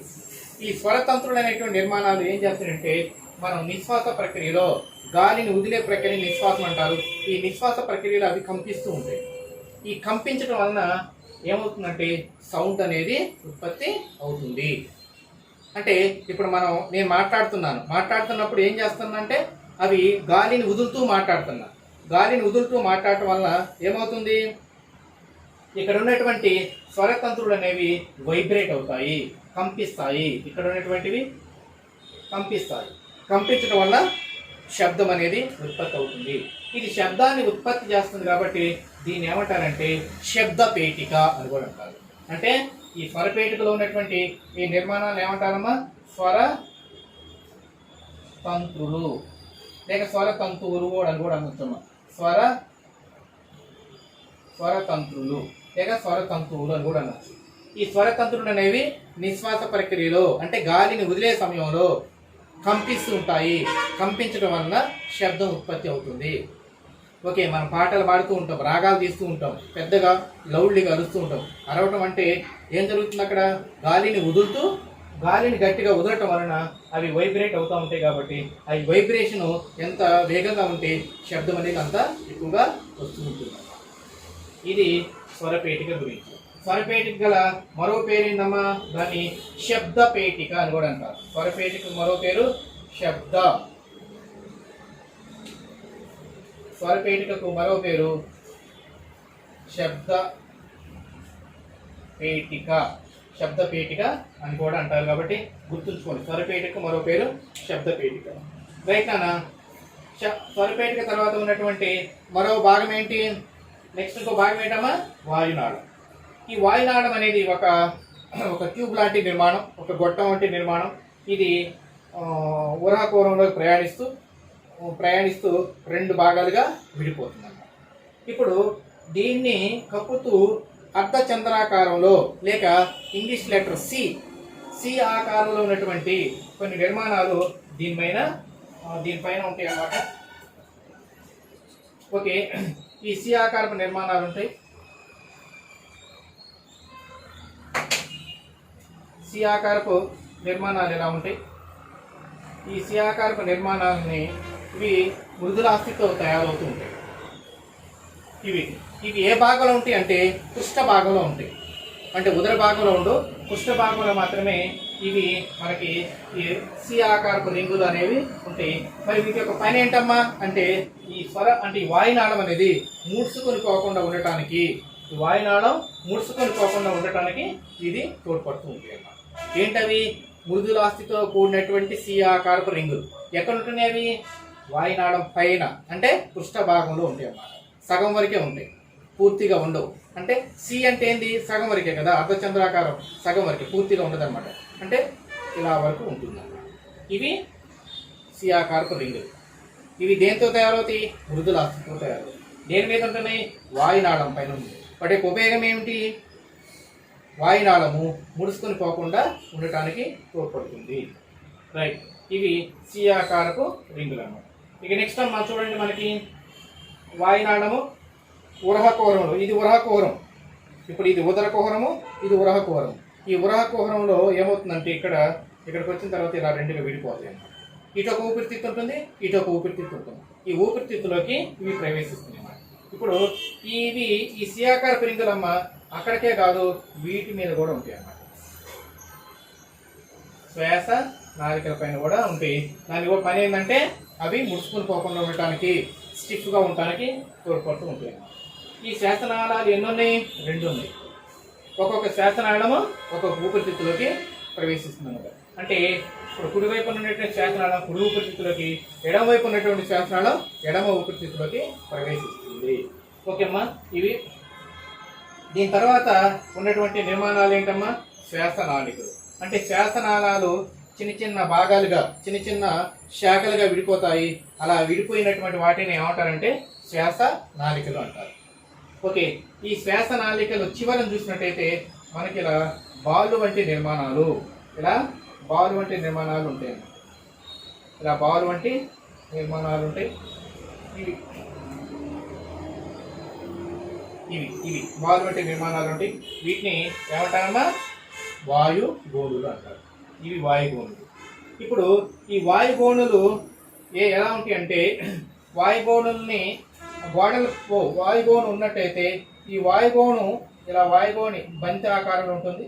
ఈ స్వరతంత్రులు అనేటువంటి నిర్మాణాలు ఏం చేస్తాయంటే మనం నిశ్వాస ప్రక్రియలో గాలిని వదిలే ప్రక్రియ నిశ్వాసం అంటారు. ఈ నిశ్వాస ప్రక్రియలో అవి కంపిస్తూ ఉంటాయి. ఈ కంపించడం వలన ఏమవుతుందంటే సౌండ్ అనేది ఉత్పత్తి అవుతుంది. అంటే ఇప్పుడు నేను మాట్లాడుతున్నప్పుడు ఏం చేస్తున్నంటే అవి గాలిని వదులుతూ మాట్లాడుతున్నా. గాలిని వదులుతూ మాట్లాడటం వల్ల ఏమవుతుంది, ఇక్కడ ఉన్నటువంటి స్వరతంత్రులు అనేవి వైబ్రేట్ అవుతాయి, కంపిస్తాయి. ఇక్కడ ఉన్నటువంటివి కంపిస్తాయి. కంపించడం వల్ల శబ్దం అనేది ఉత్పత్తి అవుతుంది. ఇది శబ్దాన్ని ఉత్పత్తి చేస్తుంది కాబట్టి దీన్ని ఏమంటారంటే శబ్ద పేటిక అని కూడా అంటారు. అంటే ఈ స్వరపేటికలో ఉన్నటువంటి ఈ నిర్మాణాలు ఏమంటారమ్మా? స్వర తంత్రులు లేక స్వరతంతువులు అని కూడా అనొచ్చమ్మా. స్వరతంత్రులు లేక స్వరతంతువులు అని కూడా అనొచ్చు. ఈ స్వరతంత్రులు అనేవి నిశ్వాస ప్రక్రియలో అంటే గాలిని వదిలే సమయంలో కంపిస్తూ ఉంటాయి. కంపించడం వలన శబ్దం ఉత్పత్తి అవుతుంది. ఓకే, మనం పాటలు పాడుతూ ఉంటాం, రాగాలు తీస్తూ ఉంటాం, పెద్దగా లౌడ్లీగా అరుస్తూ ఉంటాం. అరవటం అంటే ఏం జరుగుతుంది? అక్కడ గాలిని గట్టిగా వదలటం వలన అవి వైబ్రేట్ అవుతూ ఉంటాయి. కాబట్టి ఆ వైబ్రేషన్ ఎంత వేగంగా ఉంటే శబ్దం అనేది అంత ఎక్కువగా వస్తూ ఉంటుంది. ఇది స్వరపేటిక గురించి. స్వరపేటిక గల మరో పేరు ఏందమ్మా? దాన్ని శబ్ద పేటిక అని కూడా అంటారు. స్వరపేటిక మరో పేరు స్వరపేటికకు మరో పేరు శబ్దపేటిక అని కూడా అంటారు. కాబట్టి గుర్తుంచుకోండి, స్వరపేటిక మరో పేరు శబ్దపేటిక. రైట్ నాన్న. స్వరపేటిక తర్వాత ఉన్నటువంటి మరో భాగం ఏంటి? నెక్స్ట్ ఇంకో భాగం ఏంటమ్మా? వాయునాళం. ఈ వాయునాళం అనేది ఒక ట్యూబ్ లాంటి నిర్మాణం, ఒక గొట్టం వంటి నిర్మాణం. ఇది ఉరహకోరంలోకి ప్రయాణిస్తూ ప్రయాణిస్తూ 2 భాగాలుగా విడిపోతుంది అన్నమాట. ఇప్పుడు దీన్ని కప్పుతూ అర్ధచంద్రాకారంలో లేక ఇంగ్లీష్ లెటర్ సి ఆకారంలో ఉన్నటువంటి కొన్ని నిర్మాణాలు దీనిపైన ఉంటాయి అన్నమాట. ఓకే, ఈ సి ఆకారపు నిర్మాణాలు ఉంటాయి. సి ఆకారపు నిర్మాణాలు ఎలా ఉంటాయి? ఈ సి ఆకారపు నిర్మాణాలని ఇవి మృదులాస్థితో తయారవుతూ ఉంటాయి. ఇవి ఏ భాగంలో ఉంటాయి అంటే పృష్ఠ భాగంలో ఉంటాయి. అంటే ఉదర భాగంలో ఉండు, పృష్ఠ భాగంలో మాత్రమే ఇవి మనకి ఈ సి ఆకారపు రింగులు అనేవి ఉంటాయి. మరి వీటి యొక్క పని ఏంటమ్మా అంటే ఈ అంటే ఈ వాయునాళం అనేది ముడుచుకొని పోకుండా ఉండటానికి, ఈ వాయునాళం ముడుచుకొని పోకుండా ఉండటానికి ఇది తోడ్పడుతూ ఉంటాయి అన్నమాట. ఏంటవి? మృదులాస్థితో కూడినటువంటి సి ఆకారపు రింగులు. ఎక్కడ ఉంటున్నాయి అవి? వాయునాళం పైన అంటే పృష్ఠ భాగంలో ఉంటాయి అన్నమాట. సగం వరకే ఉంటాయి, పూర్తిగా ఉండవు. అంటే సి అంటే ఏంది? సగం వరకే కదా, అర్ధచంద్రాకారం సగం వరకే, పూర్తిగా ఉండదు అనమాట. అంటే ఇలా వరకు ఉంటుంది అన్నమాట. ఇవి సి ఆకారపు రింగులు. ఇవి దేంతో తయారవుతాయి? మృదులాస్థితో తయారవుతాయి. దేని మీద ఉంటున్నాయి? వాయునాళం పైన ఉంది. వాటి యొక్క ఉపయోగం ఏమిటి? వాయునాళము ముడుచుకొని పోకుండా ఉండటానికి తోడ్పడుతుంది. రైట్, ఇవి సి ఆకారపు రింగులు అన్నమాట. ఇక నెక్స్ట్ మనం చూడండి, మనకి వాయునాళము ఉరహ కుహరంలో, ఇది ఉరహ కుహరం. ఇప్పుడు ఇది ఉదర కుహరము, ఇది ఉరహ కుహరం. ఈ ఉరహ కుహరంలో ఏమవుతుందంటే ఇక్కడికి వచ్చిన తర్వాత ఇలా 2గా విడిపోతాయి అన్నమాట. ఇటు ఒక ఊపిరితిత్తు ఉంటుంది, ఇటు ఒక ఊపిరితిత్తు ఉంటుంది. ఈ ఊపిరితిత్తులోకి ఇవి ప్రవేశిస్తుంది అన్నమాట. ఇప్పుడు ఈ సి ఆకారపు రింగులమ్మ అక్కడికే కాదు, వీటి మీద కూడా ఉంటాయి అన్నమాట. శ్వాస నాళికల పైన కూడా ఉంటాయి. దాని కూడా పని ఏంటంటే అవి ముడుచుకుని పోకుండా ఉండటానికి, స్టిఫ్గా ఉండటానికి తోడ్పడుతూ ఉంటాయి అన్నమాట. ఈ శ్వాసనాళాలు ఎన్ని ఉన్నాయి? 2 ఉన్నాయి. ఒక్కొక్క శ్వాసనాళము ఒక్కొక్క ఊపిరితిత్తులోకి ప్రవేశిస్తుంది అన్నమాట. అంటే ఇప్పుడు కుడివైపు ఉన్నటువంటి శ్వాసనాళం కుడి ఊపిరితిత్తులోకి, ఎడమవైపు ఉన్నటువంటి శ్వాసనాళం ఎడమ ఊపిరితిత్తులోకి ప్రవేశిస్తుంది. ఓకేమ్మా, ఇవి. దీని తర్వాత ఉన్నటువంటి నిర్మాణాలు ఏంటమ్మా? శ్వాసనాళికలు. అంటే శ్వాసనాళాలు చిన్న చిన్న భాగాలుగా, చిన్న చిన్న శాఖలుగా విడిపోతాయి. అలా విడిపోయినటువంటి వాటిని ఏమంటారంటే శ్వాస నాళికలు అంటారు. ఓకే, ఈ శ్వాస నాళికలు చివరను చూసినట్టయితే మనకి ఇలా బాలు వంటి నిర్మాణాలు, ఉంటాయి. ఇలా బాలు వంటి నిర్మాణాలు ఉంటాయి. ఇవి బాలు వంటి నిర్మాణాలు ఉంటాయి. వీటిని ఏమంటారమ్మా? వాయు గోళులు అంటారు. ఇవి వాయుగోణులు. ఇప్పుడు ఈ వాయుగోణులు ఎలా ఉంటాయి అంటే, వాయుగోణుల్ని వాయుగోణు ఉన్నట్టయితే ఈ వాయుగోణు ఇలా వాయుగోణి బంతి ఆకారంలో ఉంటుంది.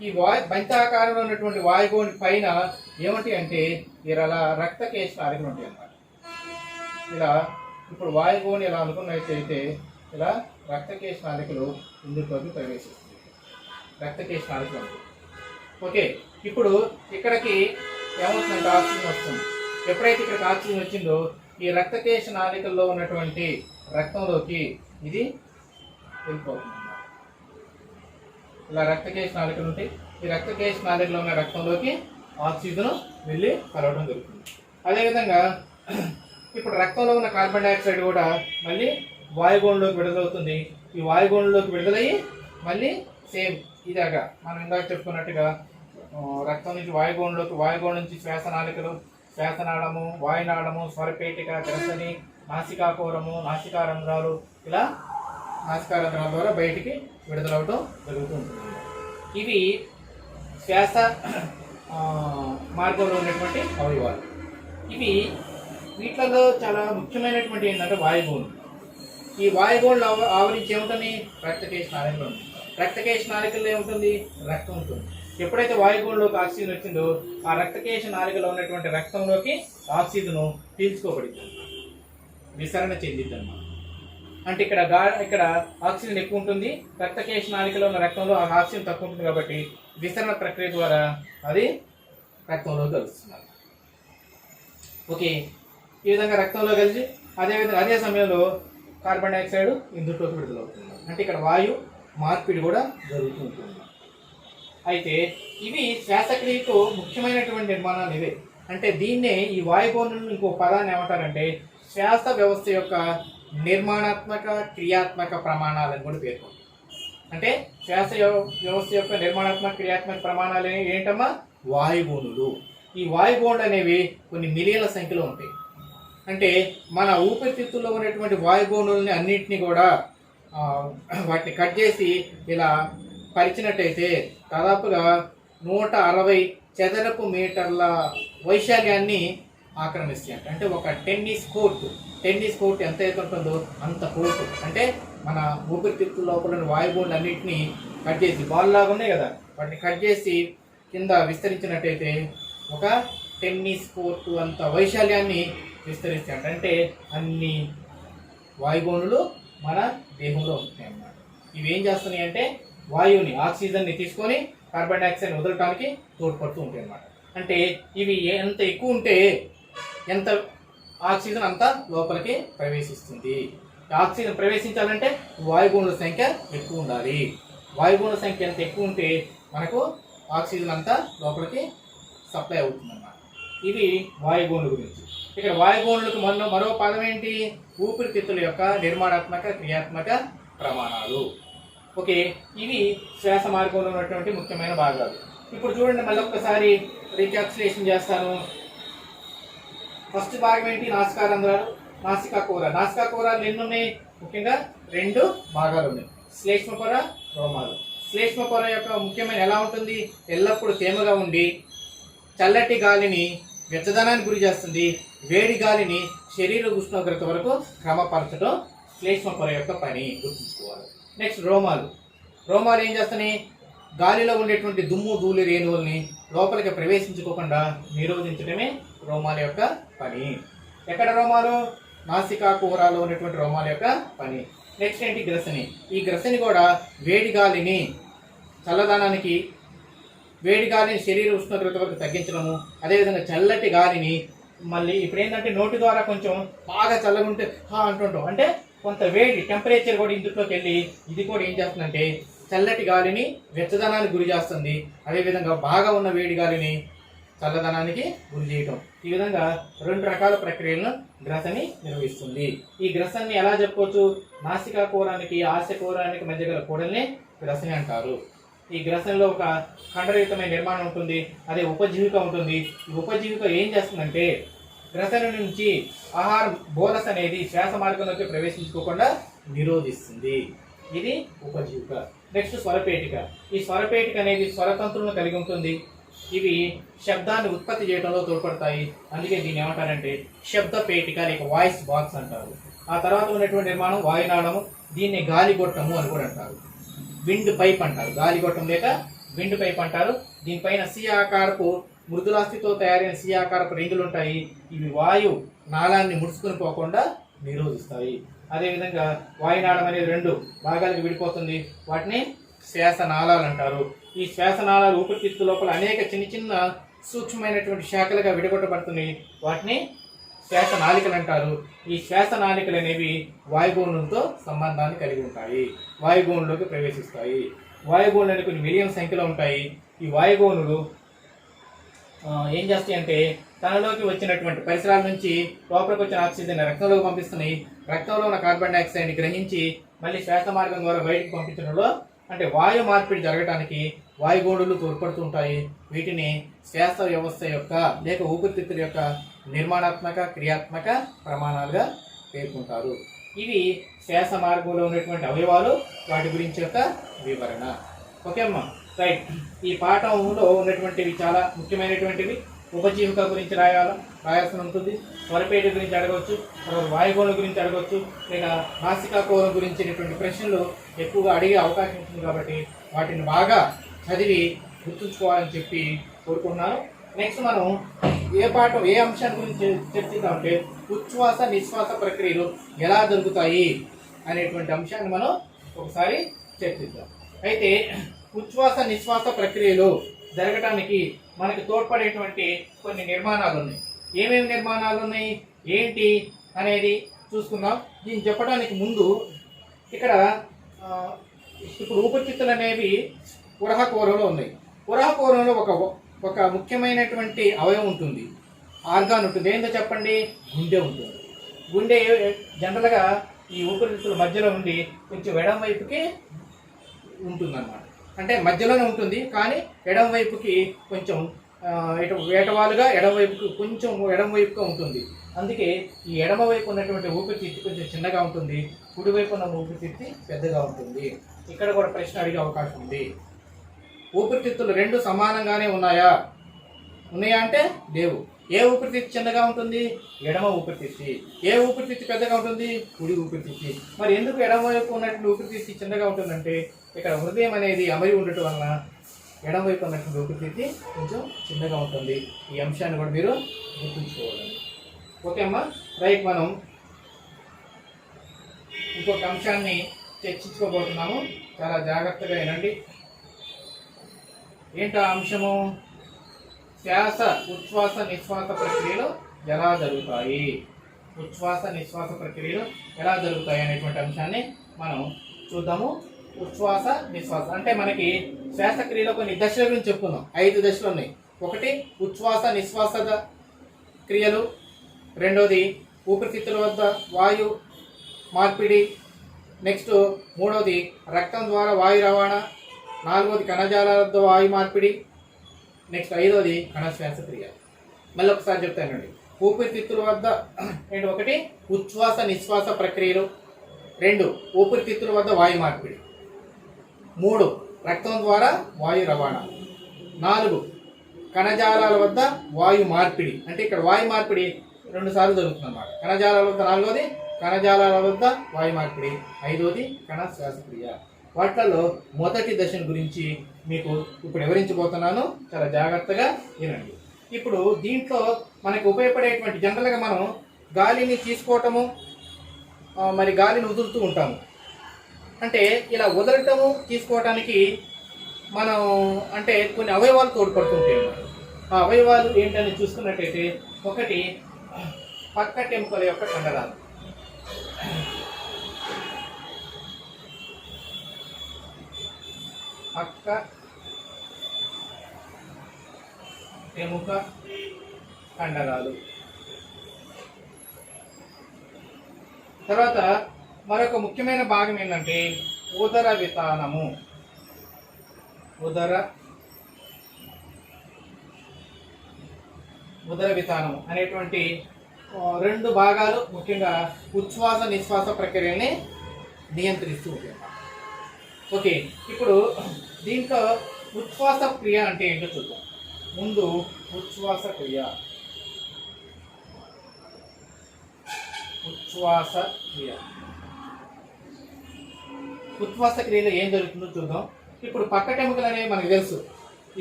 ఈ బంతి ఆకారంలో ఉన్నటువంటి వాయుగోణి పైన ఏమిటి అంటే ఇలా రక్తకేశ నాళికలు ఉంటాయి అన్నమాట. ఇలా ఇప్పుడు వాయుగోణి ఇలా అనుకున్నట్టయితే ఇలా రక్తకేశ నాళికలు ఇందులోకి ప్రవేశిస్తుంది. రక్తకేశ నాళికలు ఉంటాయి. ఓకే, ఇప్పుడు ఇక్కడికి ఏమవుతుందంటే ఆక్సిజన్ వస్తుంది. ఎప్పుడైతే ఇక్కడికి ఆక్సిజన్ వచ్చిందో ఈ రక్తకేశ నాళికల్లో ఉన్నటువంటి రక్తంలోకి ఇది వెళ్ళిపోతుంది. ఇలా రక్తకేశ నాళికలు ఉంటాయి. ఈ రక్తకేశ నాళికలో ఉన్న రక్తంలోకి ఆక్సిజన్ వెళ్ళి కలవడం జరుగుతుంది. అదేవిధంగా ఇప్పుడు రక్తంలో ఉన్న కార్బన్ డైఆక్సైడ్ కూడా మళ్ళీ వాయుగోళంలోకి విడుదలవుతుంది. ఈ వాయుగోళంలోకి విడుదలయ్యి మళ్ళీ సేమ్ ఇలాగా మనం ఇందాక చెప్పుకున్నట్టుగా రక్తం నుంచి వాయుగోళం నుంచి శ్వాసనాళికలు, శ్వాసనాళము, వాయునాళము, స్వరపేటిక, గ్రసని, నాసికాకోరము, నాసికారంధ్రాలు, ఇలా నాసికారంధ్రాల ద్వారా బయటికి విడుదలవడం జరుగుతూ ఉంటుంది. ఇవి శ్వాస మార్గంలో ఉన్నటువంటి అవయవాలు. వీటిలో చాలా ముఖ్యమైనటువంటి ఏంటంటే వాయుగోళం. ఈ వాయుగోళం ఆవరించి ఏముంటుంది? రక్తకేశ నాళికలు ఉంటుంది. రక్తకేశ నాళికల్లో ఏముంటుంది? రక్తం ఉంటుంది. ఎప్పుడైతే వాయుగోళంలోకి ఆక్సిజన్ వచ్చిందో ఆ రక్తకేశ నాళికలో ఉన్నటువంటి రక్తంలోకి ఆక్సిజన్ పీల్చుకోబడింది, విసరణ చెందిద్ది అన్నమాట. అంటే ఇక్కడ ఆక్సిజన్ ఎక్కువ ఉంటుంది, రక్తకేశ నాళికలో ఉన్న రక్తంలో ఆక్సిజన్ తక్కువ ఉంటుంది కాబట్టి విసరణ ప్రక్రియ ద్వారా అది రక్తంలో కలుస్తున్నారు. ఓకే, ఈ విధంగా రక్తంలో కలిసి అదే సమయంలో కార్బన్ డైఆక్సైడ్ ఇందులోకి విడుదలవుతుంది. అంటే ఇక్కడ వాయు మార్పిడి కూడా జరుగుతూ ఉంటుంది. అయితే ఇవి శ్వాసక్రియకు ముఖ్యమైనటువంటి నిర్మాణాలు ఇవే. అంటే దీన్నే ఈ వాయుగోనులను ఇంకో పదాన్ని ఏమంటారంటే శ్వాస వ్యవస్థ యొక్క నిర్మాణాత్మక క్రియాత్మక ప్రమాణాలను కూడా పేర్కొంటారు. అంటే శ్వాస వ్యవస్థ యొక్క నిర్మాణాత్మక క్రియాత్మక ప్రమాణాలు ఏంటమ్మా? వాయుగోనులు. ఈ వాయుగోనులు అనేవి కొన్ని మిలియన్ల సంఖ్యలో ఉంటాయి. అంటే మన ఊపిరితిత్తుల్లో ఉన్నటువంటి వాయుగోనుల్ని అన్నింటినీ కూడా వాటిని కట్ చేసి ఇలా పరిచినట్టయితే దాదాపుగా 160 చదరపు మీటర్ల వైశాల్యాన్ని ఆక్రమిస్తాయి. అంటే ఒక టెన్నిస్ కోర్ట్ ఎంత అయితే ఉంటుందో అంత కోర్టు. అంటే మన ఊపిరితిత్తుల లోపల వాయుగోనులు అన్నింటినీ కట్ చేసి బాల్ లాగా ఉన్నాయి కదా, వాటిని కట్ చేసి కింద విస్తరించినట్టయితే ఒక టెన్నిస్ కోర్టు అంత వైశాల్యాన్ని విస్తరిస్తాయి. అంటే అన్ని వాయుగోనులు మన దేహంలో ఉంటాయి అన్నమాట. ఇవి ఏం చేస్తున్నాయి అంటే వాయువుని, ఆక్సిజన్ని తీసుకొని కార్బన్ డైఆక్సైడ్ వదలటానికి తోడ్పడుతూ ఉంటాయి అన్నమాట. అంటే ఇవి ఎంత ఎక్కువ ఉంటే ఎంత ఆక్సిజన్ అంతా లోపలికి ప్రవేశిస్తుంది. ఆక్సిజన్ ప్రవేశించాలంటే వాయుగోనుల సంఖ్య ఎక్కువ ఉండాలి. వాయుగోనుల సంఖ్య ఎంత ఎక్కువ ఉంటే మనకు ఆక్సిజన్ అంతా లోపలికి సప్లై అవుతుంది అన్నమాట. ఇది వాయుగోనుల గురించి. ఇక్కడ వాయుగోనులకు మరో పదం ఏంటి? ఊపిరితిత్తుల యొక్క నిర్మాణాత్మక క్రియాత్మక ప్రమాణాలు. ఓకే, ఇవి శ్వాస మార్గంలో ఉన్నటువంటి ముఖ్యమైన భాగాలు. ఇప్పుడు చూడండి, మళ్ళీ ఒక్కసారి రీక్యాప్సులేషన్ చేస్తాను. ఫస్ట్ భాగం ఏంటి? నాసికారంధ్రాలు, నాసికా కూర. నాసికా కూరలు ఎన్ని ఉన్నాయి? ముఖ్యంగా 2 భాగాలు ఉన్నాయి, శ్లేష్మ పొర, రోమాలు. శ్లేష్మ పొర యొక్క ముఖ్యమైన ఎలా ఉంటుంది? ఎల్లప్పుడూ తేమగా ఉండి చల్లటి గాలిని వెచ్చదనానికి గురి చేస్తుంది. వేడి గాలిని శరీర ఉష్ణోగ్రత వరకు క్రమపరచడం శ్లేష్మ పొర యొక్క పని, గుర్తుంచుకోవాలి. నెక్స్ట్ రోమాలు ఏం చేస్తాయి? గాలిలో ఉండేటువంటి దుమ్ము ధూళి రేణువుల్ని లోపలికి ప్రవేశించుకోకుండా నిరోధించడమే రోమాల యొక్క పని. ఎక్కడ రోమాలు? నాసికా కుహరాలో ఉన్నటువంటి రోమాల యొక్క పని. నెక్స్ట్ ఏంటి? గ్రసని. ఈ గ్రసని కూడా వేడి గాలిని చల్లదనానికి, వేడి గాలిని శరీర ఉష్ణోగ్రత వరకు తగ్గించడము, అదేవిధంగా చల్లటి గాలిని మళ్ళీ ఇప్పుడు ఏంటంటే నోటి ద్వారా కొంచెం బాగా చల్లగా ఉంటే అంటుంటాం, అంటే కొంత వేడి టెంపరేచర్ కూడా ఇందులోకి వెళ్ళి ఇది కూడా ఏం చేస్తుందంటే చల్లటి గాలిని వెచ్చదనానికి గురి చేస్తుంది. అదేవిధంగా బాగా ఉన్న వేడి గాలిని చల్లదనానికి గురి చేయటం. ఈ విధంగా 2 రకాల ప్రక్రియలను గ్రసని నిర్వహిస్తుంది. ఈ గ్రసన్ని ఎలా చెప్పుకోవచ్చు? నాసికా కూరానికి, ఆశకూరానికి మధ్య గల కూడల్ని గ్రసని అంటారు. ఈ గ్రసనలో ఒక ఖండరహితమైన నిర్మాణం ఉంటుంది, అదే ఉపజీవిక ఉంటుంది. ఈ ఉపజీవిక ఏం చేస్తుందంటే గ్రసన నుంచి ఆహారం బోలస్ అనేది శ్వాస మార్గంలోకి ప్రవేశించుకోకుండా నిరోధిస్తుంది. ఇది ఉపజీవిక. నెక్స్ట్ స్వరపేటిక. ఈ స్వరపేటిక అనేది స్వరతంత్రులను కలిగి ఉంటుంది. ఇవి శబ్దాన్ని ఉత్పత్తి చేయడంలో తోడ్పడతాయి. అందుకే దీన్ని ఏమంటారంటే శబ్దపేటిక లేక వాయిస్ బాక్స్ అంటారు. ఆ తర్వాత ఉన్నటువంటి నిర్మాణం వాయునాళము. దీన్ని గాలిగొట్టము అని కూడా అంటారు. విండ్ పైప్ అంటారు. గాలిగొట్టం లేక విండ్ పైప్ అంటారు. దీనిపైన సి ఆకారపు మృదులాస్థితో తయారైన సి ఆకారపు రింగులు ఉంటాయి. ఇవి వాయు నాళాన్ని ముడుచుకుని పోకుండా నిరోధిస్తాయి. అదేవిధంగా వాయునాళం అనేది 2 భాగాలకు విడిపోతుంది. వాటిని శ్వాసనాళాలు అంటారు. ఈ శ్వాసనాళాలు ఊపిరితిత్తు లోపల అనేక చిన్న సూక్ష్మమైనటువంటి శాఖలుగా విడగొట్టబడుతున్నాయి. వాటిని శ్వాసనాళికలు అంటారు. ఈ శ్వాసనాళికలు అనేవి వాయుగోనులతో సంబంధాన్ని కలిగి ఉంటాయి. వాయుగోనులోకి ప్రవేశిస్తాయి. వాయుగోనులు అనేవి కొన్ని మిలియన్ సంఖ్యలో ఉంటాయి. ఈ వాయుగోనులు ఏం చేస్తాయి అంటే తనలోకి వచ్చినటువంటి పరిసరాల నుంచి లోపలికి వచ్చిన ఆక్సిజన్ రక్తంలోకి పంపిస్తున్నాయి. రక్తంలో ఉన్న కార్బన్ డైఆక్సైడ్ని గ్రహించి మళ్ళీ శ్వాస మార్గం ద్వారా బయటకు పంపించడంలో అంటే వాయు మార్పిడి జరగడానికి వాయుగోనులు తోడ్పడుతుంటాయి. వీటిని శ్వాస వ్యవస్థ యొక్క లేక ఊపిరితిత్తుల యొక్క నిర్మాణాత్మక క్రియాత్మక ప్రమాణాలుగా పేర్కొంటారు. ఇవి శ్వాస మార్గంలో ఉన్నటువంటి అవయవాలు, వాటి గురించి యొక్క వివరణ. ఓకే అమ్మా, రైట్. ఈ పాఠంలో ఉన్నటువంటివి చాలా ముఖ్యమైనటువంటివి. ఉపజీవిక గురించి రాయాల్సి ఉంటుంది. స్వరపేట గురించి అడగవచ్చు, తర్వాత వాయుగోనుల గురించి అడగవచ్చు, లేక నాసికా కోరం గురించినటువంటి ప్రశ్నలు ఎక్కువగా అడిగే అవకాశం ఉంటుంది. కాబట్టి వాటిని బాగా చదివి గుర్తుంచుకోవాలని చెప్పి కోరుకుంటున్నాను. నెక్స్ట్ మనం ఏ అంశాన్ని గురించి చర్చిద్దామంటే ఉచ్ఛ్వాస నిశ్వాస ప్రక్రియలు ఎలా జరుగుతాయి అనేటువంటి అంశాన్ని మనం ఒకసారి చర్చిద్దాం. అయితే ఉచ్ఛ్వాస నిశ్వాస ప్రక్రియలు జరగటానికి మనకి తోడ్పడేటువంటి కొన్ని నిర్మాణాలు ఉన్నాయి. ఏమేమి నిర్మాణాలు ఉన్నాయి ఏంటి అనేది చూసుకుందాం. దీన్ని చెప్పడానికి ముందు ఇక్కడ ఇప్పుడు ఊపిరితిత్తులు అనేవి ఉరహకోరంలో ఉన్నాయి. ఉరహకోరంలో ఒక ముఖ్యమైనటువంటి అవయవం ఉంటుంది. ఆర్గాన్ ఉంటుంది. ఏంటో చెప్పండి? గుండె ఉంటుంది. గుండె జనరల్గా ఈ ఊపిరితిత్తుల మధ్యలో ఉండి కొంచెం ఎడం వైపుకి ఉంటుందన్నమాట. అంటే మధ్యలోనే ఉంటుంది, కానీ ఎడం వైపుకి కొంచెం వేటవాలుగా ఎడం వైపుకి కొంచెం ఎడం వైపుగా ఉంటుంది. అందుకే ఈ ఎడమ వైపు ఉన్నటువంటి ఊపిరితిత్తి కొంచెం చిన్నగా ఉంటుంది, కుడివైపు ఉన్న ఊపిరితిత్తి పెద్దగా ఉంటుంది. ఇక్కడ కూడా ప్రశ్న అడిగే అవకాశం ఉంది. ఊపిరితిత్తులు రెండు సమానంగానే ఉన్నాయా అంటే లేవు. ఏ ఊపిరితిత్తి చిన్నగా ఉంటుంది? ఎడమ ఊపిరితిత్తి. ఏ ఊపిరితిత్తి పెద్దగా ఉంటుంది? కుడి ఊపిరితిత్తి. మరి ఎందుకు ఎడమ వైపు ఉన్నటువంటి ఊపిరితిత్తి చిన్నగా ఉంటుందంటే ఇక్కడ హృదయం అనేది అమరి ఉండటం వలన ఎడమ వైపు ఉన్నటువంటి ఊపిరితిత్తి కొంచెం చిన్నగా ఉంటుంది. ఈ అంశాన్ని కూడా మీరు గుర్తుంచుకోవాలి. ఓకే అమ్మా, రైట్. మనం ఇంకొక అంశాన్ని చర్చించుకోబోతున్నాము. చాలా జాగ్రత్తగా వినండి. ఏంటో అంశము? శ్వాస ఉచ్ఛ్వాస నిశ్వాస ప్రక్రియలు ఎలా జరుగుతాయి, ఉచ్ఛ్వాస నిశ్వాస ప్రక్రియలు ఎలా జరుగుతాయి అనేటువంటి అంశాన్ని మనం చూద్దాము. ఉచ్ఛ్వాస నిశ్వాస అంటే మనకి శ్వాసక్రియలో కొన్ని దశల గురించి చెప్పుకుందాం. 5 దశలు ఉన్నాయి. ఒకటి ఉచ్ఛ్వాస నిశ్వాస క్రియలు, రెండోది ఊపిరితిత్తుల వద్ద వాయు మార్పిడి, నెక్స్ట్ మూడవది రక్తం ద్వారా వాయు రవాణా, నాలుగవది కణజాలాల వద్ద వాయు మార్పిడి, నెక్స్ట్ ఐదవది కణ శ్వాసక్రియ. మళ్ళీ ఒకసారి చెప్తానండి. ఊపిరితిత్తుల వద్ద ఏంటి? ఒకటి ఉచ్ఛ్వాస నిశ్వాస ప్రక్రియలు, 2 ఊపిరితిత్తుల వద్ద వాయు మార్పిడి, 3 రక్తం ద్వారా వాయు రవాణా, 4 కణజాలాల వద్ద వాయు మార్పిడి. అంటే ఇక్కడ వాయు మార్పిడి 2 సార్లు జరుగుతుంది అన్నమాట. కణజాలాల వద్ద 4వది, కణజాలాల వద్ద వాయు మార్పిడి 5వది కణ శ్వాసక్రియ. వాటిల్లో మొదటి దశను గురించి మీకు ఇప్పుడు వివరించబోతున్నాను. చాలా జాగ్రత్తగా వినండి. ఇప్పుడు దీంట్లో మనకు ఉపయోగపడేటువంటి జనరల్గా మనం గాలిని తీసుకోవటము, మరి గాలిని వదులుతూ ఉంటాము. అంటే ఇలా వదలటము తీసుకోవటానికి మనం అంటే కొన్ని అవయవాలు తోడ్పడుతుంటాయి అన్నమాట. ఆ అవయవాలు ఏంటని చూసుకున్నట్టయితే ఒకటి పక్కటెముకల యొక్క కండరాలు. పక్క ఎముక కండరాలు. తర్వాత మరొక ముఖ్యమైన భాగం ఏంటంటే ఉదర వితానము. ఉదర వితానము అనేటువంటి 2 భాగాలు ముఖ్యంగా ఉచ్ఛ్వాస నిశ్వాస ప్రక్రియని నియంత్రిస్తూ ఉంటాయి. ఓకే, ఇప్పుడు దీంట్లో ఉచ్ఛ్వాస క్రియ అంటే ఏంటో చూద్దాం. ముందు ఉచ్ఛ్వాస క్రియ. ఉచ్ఛ్వాస క్రియలో ఏం జరుగుతుందో చూద్దాం. ఇప్పుడు పక్కటెముకలు అనేవి మనకు తెలుసు.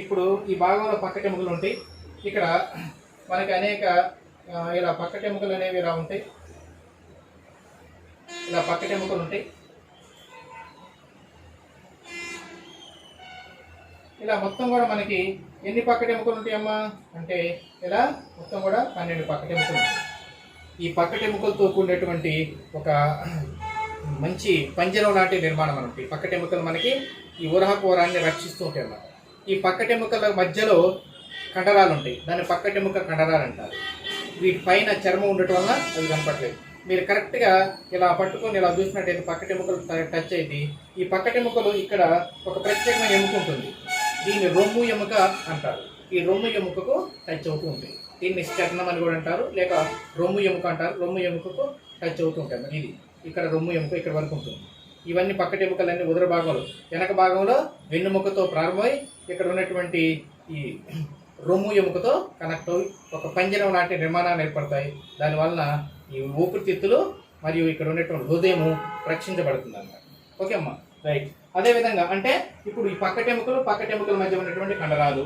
ఇప్పుడు ఈ భాగంలో పక్కటెముకలు ఉంటాయి. ఇక్కడ మనకి అనేక ఇలా పక్కటెముకలు అనేవి ఇలా ఉంటాయి. ఇలా పక్కటెముకలు ఉంటాయి. ఇలా మొత్తం కూడా మనకి ఎన్ని పక్కటెముకలు ఉంటాయమ్మా అంటే ఇలా మొత్తం కూడా 12 పక్కటెముకలు ఉంటాయి. ఈ పక్కటెముకలతో కూడినటువంటి ఒక మంచి పంజరం లాంటి నిర్మాణం అనమాట. ఈ పక్కటెముకలు మనకి ఈ ఉరహకోరాన్ని రక్షిస్తూ ఉంటాయి అన్నమాట. ఈ పక్కటెముకల మధ్యలో కండరాలు ఉంటాయి. దాన్ని పక్కటెముక కండరాలు అంటారు. వీటి పైన చర్మం ఉండటం వల్ల అవి కనపడలేదు. మీరు కరెక్ట్గా ఇలా పట్టుకొని ఇలా చూసినట్టయితే పక్కటెముకలు టచ్ అయితే ఈ పక్కటెముకలు ఇక్కడ ఒక ప్రత్యేకమైన ఎముక ఉంటుంది. దీన్ని రొమ్ము ఎముక అంటారు. ఈ రొమ్ము ఎముకకు టచ్ అవుతూ ఉంటాయి. దీన్ని స్టెర్నమ్ అని కూడా అంటారు, లేక రొమ్ము ఎముక అంటారు. రొమ్ము ఎముకకు టచ్ అవుతూ ఉంటాయి. మరి ఇది ఇక్కడ రొమ్ము ఎముక ఇక్కడ వరకు ఉంటుంది. ఇవన్నీ పక్కటెముకలన్నీ ఉదర భాగంలో వెనక భాగంలో వెన్నుముకతో ప్రారంభమై ఇక్కడ ఉన్నటువంటి ఈ రొమ్ము ఎముకతో కనెక్ట్ అయి ఒక పంజరం లాంటి నిర్మాణాలు ఏర్పడతాయి. దానివలన ఈ ఊపిరితిత్తులు మరియు ఇక్కడ ఉన్నటువంటి హృదయము రక్షించబడుతుంది అన్నమాట. ఓకే అమ్మా, రైట్. అదేవిధంగా అంటే ఇప్పుడు ఈ పక్కటెముకల మధ్య ఉన్నటువంటి కండరాలు.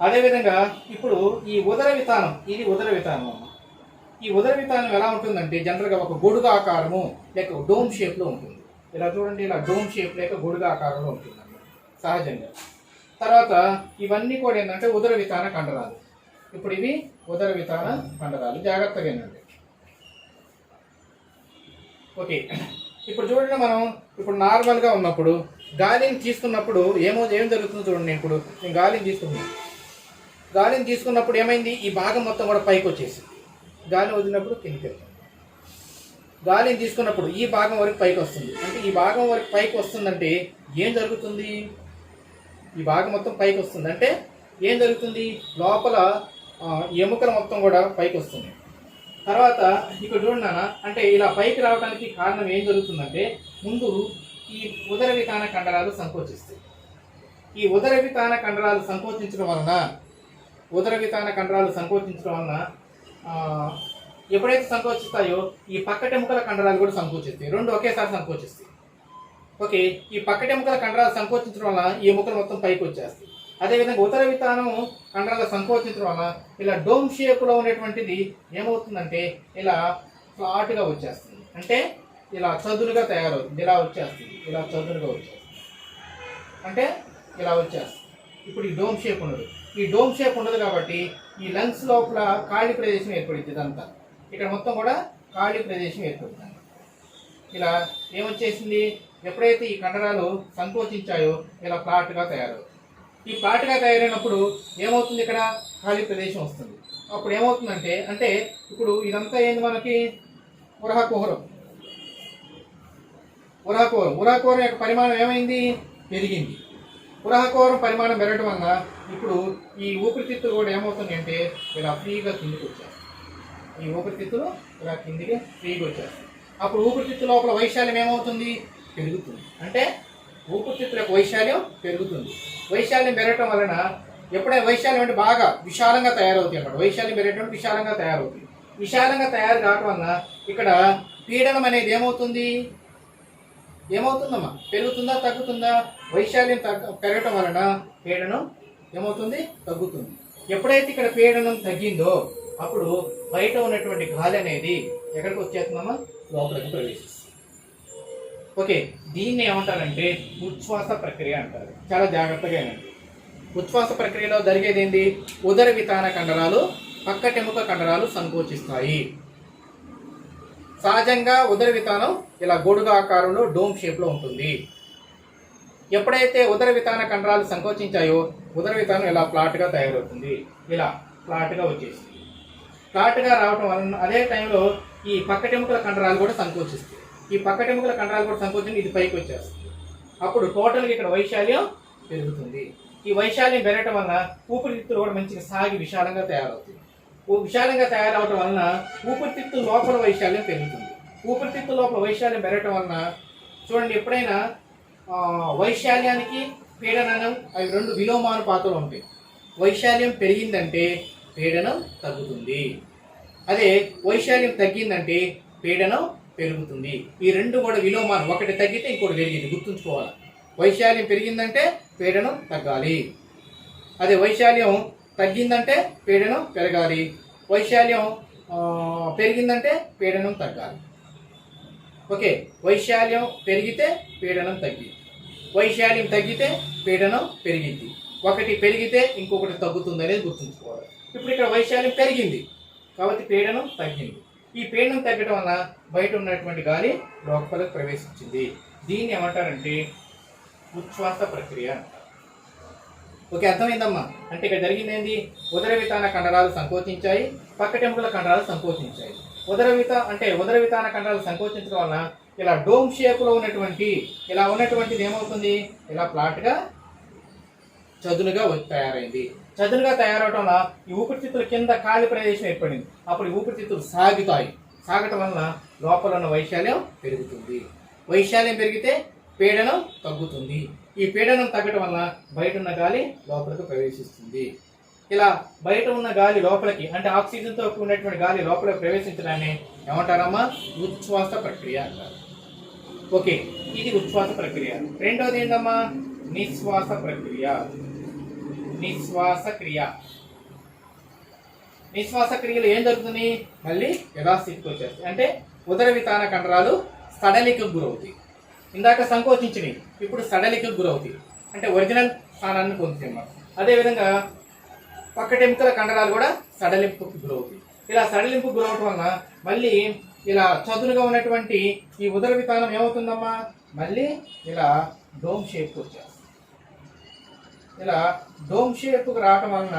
అదేవిధంగా ఇప్పుడు ఈ ఉదర వితానం, ఇది ఉదర వితానం అమ్మ. ఈ ఉదర వితానం ఎలా ఉంటుందంటే జనరల్గా ఒక గొడుగు ఆకారము లేక డోమ్ షేప్లో ఉంటుంది. ఇలా చూడండి, ఇలా డోమ్ షేప్ లేక గొడుగు ఆకారంలో ఉంటుంది అన్నమాట సహజంగా. తర్వాత ఇవన్నీ కూడా ఏంటంటే ఉదర వితాన కండరాలు. ఇప్పుడు ఇవి ఉదర వితాన కండరాలు. జాగ్రత్తగా ఏంటంటే ఓకే. ఇప్పుడు చూడండి, మనం ఇప్పుడు నార్మల్గా ఉన్నప్పుడు గాలిని తీసుకున్నప్పుడు ఏం జరుగుతుందో చూడండి. ఇప్పుడు నేను గాలిని తీసుకున్నాను. గాలిని తీసుకున్నప్పుడు ఏమైంది, ఈ భాగం మొత్తం కూడా పైకి వచ్చేసింది. గాలిని వదిలినప్పుడు కిందికి వెళ్తుంది. గాలిని తీసుకున్నప్పుడు ఈ భాగం వరకు పైకి వస్తుంది. అంటే ఈ భాగం వరకు పైకి వస్తుందంటే ఏం జరుగుతుంది, ఈ భాగం మొత్తం పైకి వస్తుంది అంటే ఏం జరుగుతుంది, లోపల ఎముకలు మొత్తం కూడా పైకి వస్తుంది. తర్వాత ఇక్కడ చూడండి నాన్న, అంటే ఇలా పైకి రావడానికి కారణం ఏం జరుగుతుందంటే ముందు ఈ ఉదర వితాన కండరాలు సంకోచిస్తాయి. ఈ ఉదర వితాన కండరాలు సంకోచించడం వలన ఎప్పుడైతే సంకోచిస్తాయో ఈ పక్కటెముకల కండరాలు కూడా సంకోచిస్తాయి. రెండు ఒకేసారి సంకోచిస్తాయి. ఓకే, ఈ పక్కటెముకల కండరాలు సంకోచించడం వల్ల ఈ ఎముకలు మొత్తం పైకి వచ్చేస్తాయి. అదేవిధంగా ఉదర వితానం కండరాలు సంకోచించడం వల్ల ఇలా డోమ్ షేప్లో ఉన్నటువంటిది ఏమవుతుందంటే ఇలా ఫ్లాట్గా వచ్చేస్తుంది. అంటే ఇలా చదునుగా తయారవుతుంది. ఇలా వచ్చేస్తుంది, ఇలా చదునుగా వచ్చేస్తుంది, అంటే ఇలా వచ్చేస్తుంది. ఇప్పుడు ఈ డోమ్ షేప్ ఉండదు. ఈ డోమ్ షేప్ ఉండదు కాబట్టి ఈ లంగ్స్ లోపల ఖాళీ ప్రదేశం ఏర్పడుతుంది. ఇదంతా ఇక్కడ మొత్తం కూడా ఖాళీ ప్రదేశం ఏర్పడుతుంది. ఇలా ఏమొచ్చేసింది, ఎప్పుడైతే ఈ కండరాలు సంకోచించాయో ఇలా ఫ్లాట్గా తయారవుతుంది. ఈ ఫ్లాట్గా తయారైనప్పుడు ఏమవుతుంది, ఇక్కడ ఖాళీ ప్రదేశం వస్తుంది. అప్పుడు ఏమవుతుందంటే అంటే ఇప్పుడు ఇదంతా ఏంది మనకి ఉరహకుహరం యొక్క పరిమాణం ఏమైంది, పెరిగింది. ఉరహకుహరం పరిమాణం పెరగడం వలన ఇప్పుడు ఈ ఊపిరితిత్తులు కూడా ఏమవుతుంది అంటే ఇలా ఫ్రీగా కిందికి వచ్చేస్తాయి. ఈ ఊపిరితిత్తులు ఇలా కిందికి ఫ్రీగా వచ్చేస్తాయి. అప్పుడు ఊపిరితిత్తు లోపల వైశాల్యం ఏమవుతుంది, పెరుగుతుంది. అంటే ఊపిరితిత్తుల యొక్క వైశాల్యం పెరుగుతుంది. వైశాల్యం పెరగటం వలన ఎప్పుడైనా వైశాల్యం అంటే బాగా విశాలంగా తయారవుతుంది అన్నమాట. వైశాల్యం పెరగటం విశాలంగా తయారవుతుంది. విశాలంగా తయారు కావటం వలన ఇక్కడ పీడనం అనేది ఏమవుతుందమ్మా, పెరుగుతుందా తగ్గుతుందా? వైశాల్యం పెరగటం వలన పీడనం ఏమవుతుంది, తగ్గుతుంది. ఎప్పుడైతే ఇక్కడ పీడనం తగ్గిందో అప్పుడు బయట ఉన్నటువంటి గాలి అనేది ఎక్కడికి వచ్చేస్తుందమ్మా, లోపలికి ప్రవేశిస్తుంది. ఓకే, దీన్ని ఏమంటారంటే ఉచ్ఛ్వాస ప్రక్రియ అంటారు. చాలా జాగ్రత్తగా ఏనండి. ఉచ్ఛ్వాస ప్రక్రియలో జరిగేది ఏంటి, ఉదర వితాన కండరాలు పక్కటెముక కండరాలు సంకోచిస్తాయి. సహజంగా ఉదర వితానం ఇలా గొడుగు ఆకారంలో డోమ్ షేప్లో ఉంటుంది. ఎప్పుడైతే ఉదర వితాన కండరాలు సంకోచించాయో ఉదర వితానం ఇలా ఫ్లాట్గా తయారవుతుంది. ఇలా ఫ్లాట్గా వచ్చేసింది. ఫ్లాట్గా రావటం వలన అదే టైంలో ఈ పక్కటెముకల కండరాలు కూడా సంకోచిస్తాయి. ఈ పక్కటెముకల కండరాలు కూడా సంకోచించి ఇది పైకి వచ్చేస్తుంది. అప్పుడు టోటల్గా ఇక్కడ వైశాల్యం పెరుగుతుంది. ఈ వైశాల్యం పెరగటం వలన ఊపిరితిత్తులు కూడా మంచిగా సాగి విశాలంగా తయారవుతుంది. విశాలంగా తయారవటం వలన ఊపిరితిత్తుల లోపల వైశాల్యం పెరుగుతుంది. ఊపిరితిత్తుల లోపల వైశాల్యం పెరగటం వలన చూడండి, ఎప్పుడైనా వైశాల్యానికి పీడనం అవి రెండు విలోమానుపాతంలో ఉంటాయి. వైశాల్యం పెరిగిందంటే పీడనం తగ్గుతుంది. అదే వైశాల్యం తగ్గిందంటే పీడనం పెరుగుతుంది. ఈ రెండు కూడా విలోమానం, ఒకటి తగ్గితే ఇంకోటి పెరిగింది, గుర్తుంచుకోవాలి. వైశాల్యం పెరిగిందంటే పీడనం తగ్గాలి. అదే వైశాల్యం తగ్గిందంటే పీడనం పెరగాలి. వైశాల్యం పెరిగిందంటే పీడనం తగ్గాలి. ఓకే, వైశాల్యం పెరిగితే పీడనం తగ్గింది, వైశాల్యం తగ్గితే పీడనం పెరిగింది. ఒకటి పెరిగితే ఇంకొకటి తగ్గుతుంది అనేది గుర్తుంచుకోవాలి. ఇప్పుడు ఇక్కడ వైశాల్యం పెరిగింది కాబట్టి పీడనం తగ్గింది. ఈ పీడనం తగ్గడం వల్ల బయట ఉన్నటువంటి గాలి లోపలికి ప్రవేశించింది. దీన్ని ఏమంటారంటే ఉచ్ఛ్వాస ప్రక్రియ అంటారు. ఓకే, అర్థమైందమ్మా. అంటే ఇక్కడ జరిగింది ఏంటి, ఉదర వితాన కండరాలు సంకోచించాయి, పక్కటెముకల కండరాలు సంకోచించాయి. ఉదర వితాన కండరాలు సంకోచించడం వలన ఇలా డోమ్ షేప్లో ఉన్నటువంటిది ఏమవుతుంది, ఇలా ఫ్లాట్గా చదునుగా తయారైంది. చదునుగా తయారవటం వల్ల ఈ ఊపిరితిత్తుల కింద ఖాళీ ప్రదేశం ఏర్పడింది. అప్పుడు ఈ ఊపిరితిత్తులు సాగటం వలన లోపల ఉన్న వైశాల్యం పెరుగుతుంది. వైశాల్యం పెరిగితే పీడనం తగ్గుతుంది. ఈ పీడనం తగ్గటం వల్ల బయట ఉన్న గాలి లోపలికి ప్రవేశిస్తుంది. ఇలా బయట ఉన్న గాలి లోపలికి, అంటే ఆక్సిజన్తో ఉన్నటువంటి గాలి లోపలికి ప్రవేశించడాన్ని ఏమంటారమ్మా, ఉచ్ఛ్వాస ప్రక్రియ అంటారు. ఓకే, ఇది ఉచ్ఛ్వాస ప్రక్రియ. రెండోది ఏంటమ్మా, నిశ్వాస ప్రక్రియ. నిశ్వాస క్రియలో ఏం జరుగుతుంది, మళ్ళీ యథాస్థితికి వచ్చేస్తాయి. అంటే ఉదర వితాన కండరాలు సడలికకు గురవుతాయి. ఇందాక సంకోచించినవి ఇప్పుడు సడలికకు గురవుతాయి, అంటే ఒరిజినల్ స్థానాన్ని పొందుతాయి అన్నమాట. అదేవిధంగా పక్కటెముకల కండరాలు కూడా సడలింపుకు గురవుతాయి. ఇలా సడలింపుకు గురవటం వలన మళ్ళీ ఇలా చదునుగా ఉన్నటువంటి ఈ ఉదర వితానం ఏమవుతుందమ్మా, మళ్ళీ ఇలా డోమ్ షేప్కి వచ్చేస్తుంది. ఇలా డోమ్ షేప్కి రావటం వలన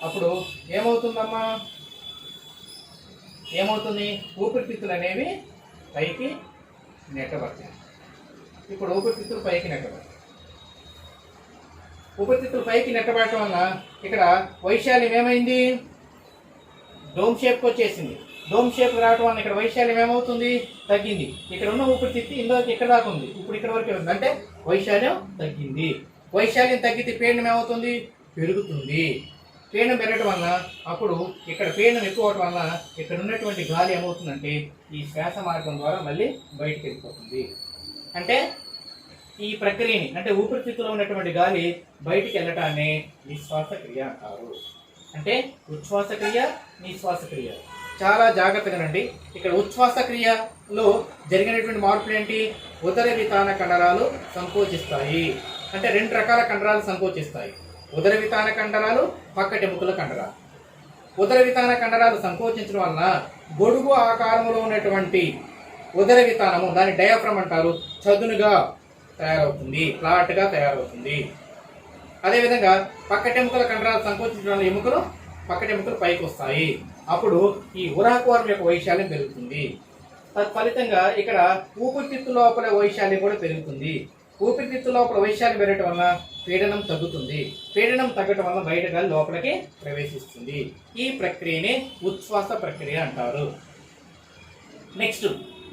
అప్పుడు ఏమవుతుందమ్మా, ఏమవుతుంది, ఊపిరితిత్తులు అనేవి పైకి నెట్టబడతాయి. ఇప్పుడు ఊపిరితిత్తులు పైకి నెట్టబడతాయి. ఊపిరితిత్తులు పైకి నెట్టబడటం వలన ఇక్కడ వైశాల్యం ఏమైంది, డోమ్ షేప్కి వచ్చేసింది. డోమ్ షేప్ రావటం వల్ల ఇక్కడ వైశాల్యం ఏమవుతుంది, తగ్గింది. ఇక్కడ ఉన్న ఊపిరితిత్తి ఇందులోకి ఇక్కడ దాకా ఉంది, ఇప్పుడు ఇక్కడ వరకే ఉంది, అంటే వైశాల్యం తగ్గింది. వైశాల్యం తగ్గితే పీడనం ఏమవుతుంది, పెరుగుతుంది. పీడనం పెరగడం వల్ల అప్పుడు ఇక్కడ పీడనం ఎక్కువ అవడం వల్ల ఇక్కడ ఉన్నటువంటి గాలి ఏమవుతుందంటే ఈ శ్వాస మార్గం ద్వారా మళ్ళీ బయటకు వెళ్ళిపోతుంది. అంటే ఈ ప్రక్రియని, అంటే ఊపిరితిత్తులో ఉన్నటువంటి గాలి బయటికి వెళ్ళటాన్ని నిశ్వాస క్రియ అంటారు. అంటే ఉచ్ఛ్వాస క్రియ, నిశ్వాస క్రియ. చాలా జాగ్రత్తగా నండి. ఇక్కడ ఉచ్ఛ్వాస క్రియలో జరిగినటువంటి మార్పులు ఏంటి, ఉదర వితాన కండరాలు సంకోచిస్తాయి. అంటే రెండు రకాల కండరాలు సంకోచిస్తాయి, ఉదర వితాన కండరాలు, పక్కటెముకల కండరాలు. ఉదర వితాన కండరాలు సంకోచించడం వలన గొడుగు ఆకారంలో ఉన్నటువంటి ఉదర వితానము, దాని డయాఫ్రమ్ అంటారు, చదునుగా తయారవుతుంది, ఫ్లాట్గా తయారవుతుంది. అదేవిధంగా పక్కటెముకల కండరాలు సంకోచించడం వల్ల ఎముకలు, పక్కటెముకలు పైకి వస్తాయి. అప్పుడు ఈ ఉరహకోరం యొక్క వైశాల్యం పెరుగుతుంది. తత్ఫలితంగా ఇక్కడ ఊపిరితిత్తు లోపల వైశాల్యం కూడా పెరుగుతుంది. ఊపిరితిత్తు లోపల వైశాల్యం పెరగటం వల్ల పీడనం తగ్గుతుంది. పీడనం తగ్గటం వల్ల బయట గాలి లోపలికి ప్రవేశిస్తుంది. ఈ ప్రక్రియని ఉచ్ఛ్వాస ప్రక్రియ అంటారు. నెక్స్ట్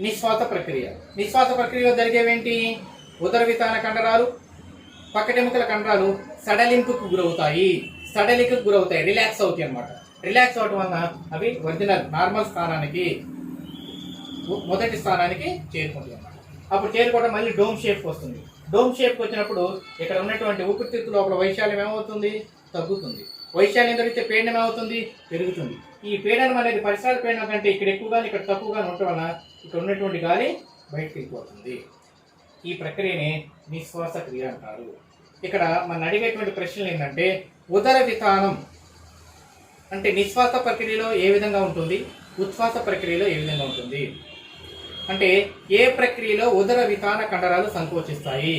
నిశ్వాస ప్రక్రియ. నిశ్వాస ప్రక్రియలో జరిగేవేంటి, ఉదర వితాన కండరాలు, పక్కటెముకల కండరాలు సడలింపుకు గురవుతాయి, సడలింపుకు గురవుతాయి, రిలాక్స్ అవుతాయి అన్నమాట. రిలాక్స్ అవటం వలన అవి ఒరిజినల్ నార్మల్ స్థానానికి, మొదటి స్థానానికి చేరుకుంటాయి అన్నమాట. అప్పుడు చేరుకోవడం మళ్ళీ డోమ్ షేప్కి వస్తుంది. డోమ్ షేప్కి వచ్చినప్పుడు ఇక్కడ ఉన్నటువంటి ఊపిరితిత్తు లోపల వైశాల్యం ఏమవుతుంది, తగ్గుతుంది. వైశాల్యం తగ్గితే పీడనం ఏమవుతుంది, పెరుగుతుంది. ఈ పీడనం అనేది పరిసరాల పీడనం కంటే ఇక్కడ ఎక్కువగా ఇక్కడ తక్కువగా ఉండటం వలన ఇక్కడ ఉన్నటువంటి గాలి బయటకు వెళ్ళిపోతుంది. ఈ ప్రక్రియని నిశ్వాస క్రియ అంటారు. ఇక్కడ మనం అడిగేటువంటి ప్రశ్నలు ఏంటంటే, ఉదర వితానం అంటే నిశ్వాస ప్రక్రియలో ఏ విధంగా ఉంటుంది, ఉచ్ఛ్వాస ప్రక్రియలో ఏ విధంగా ఉంటుంది, అంటే ఏ ప్రక్రియలో ఉదర వితాన కండరాలు సంకోచిస్తాయి,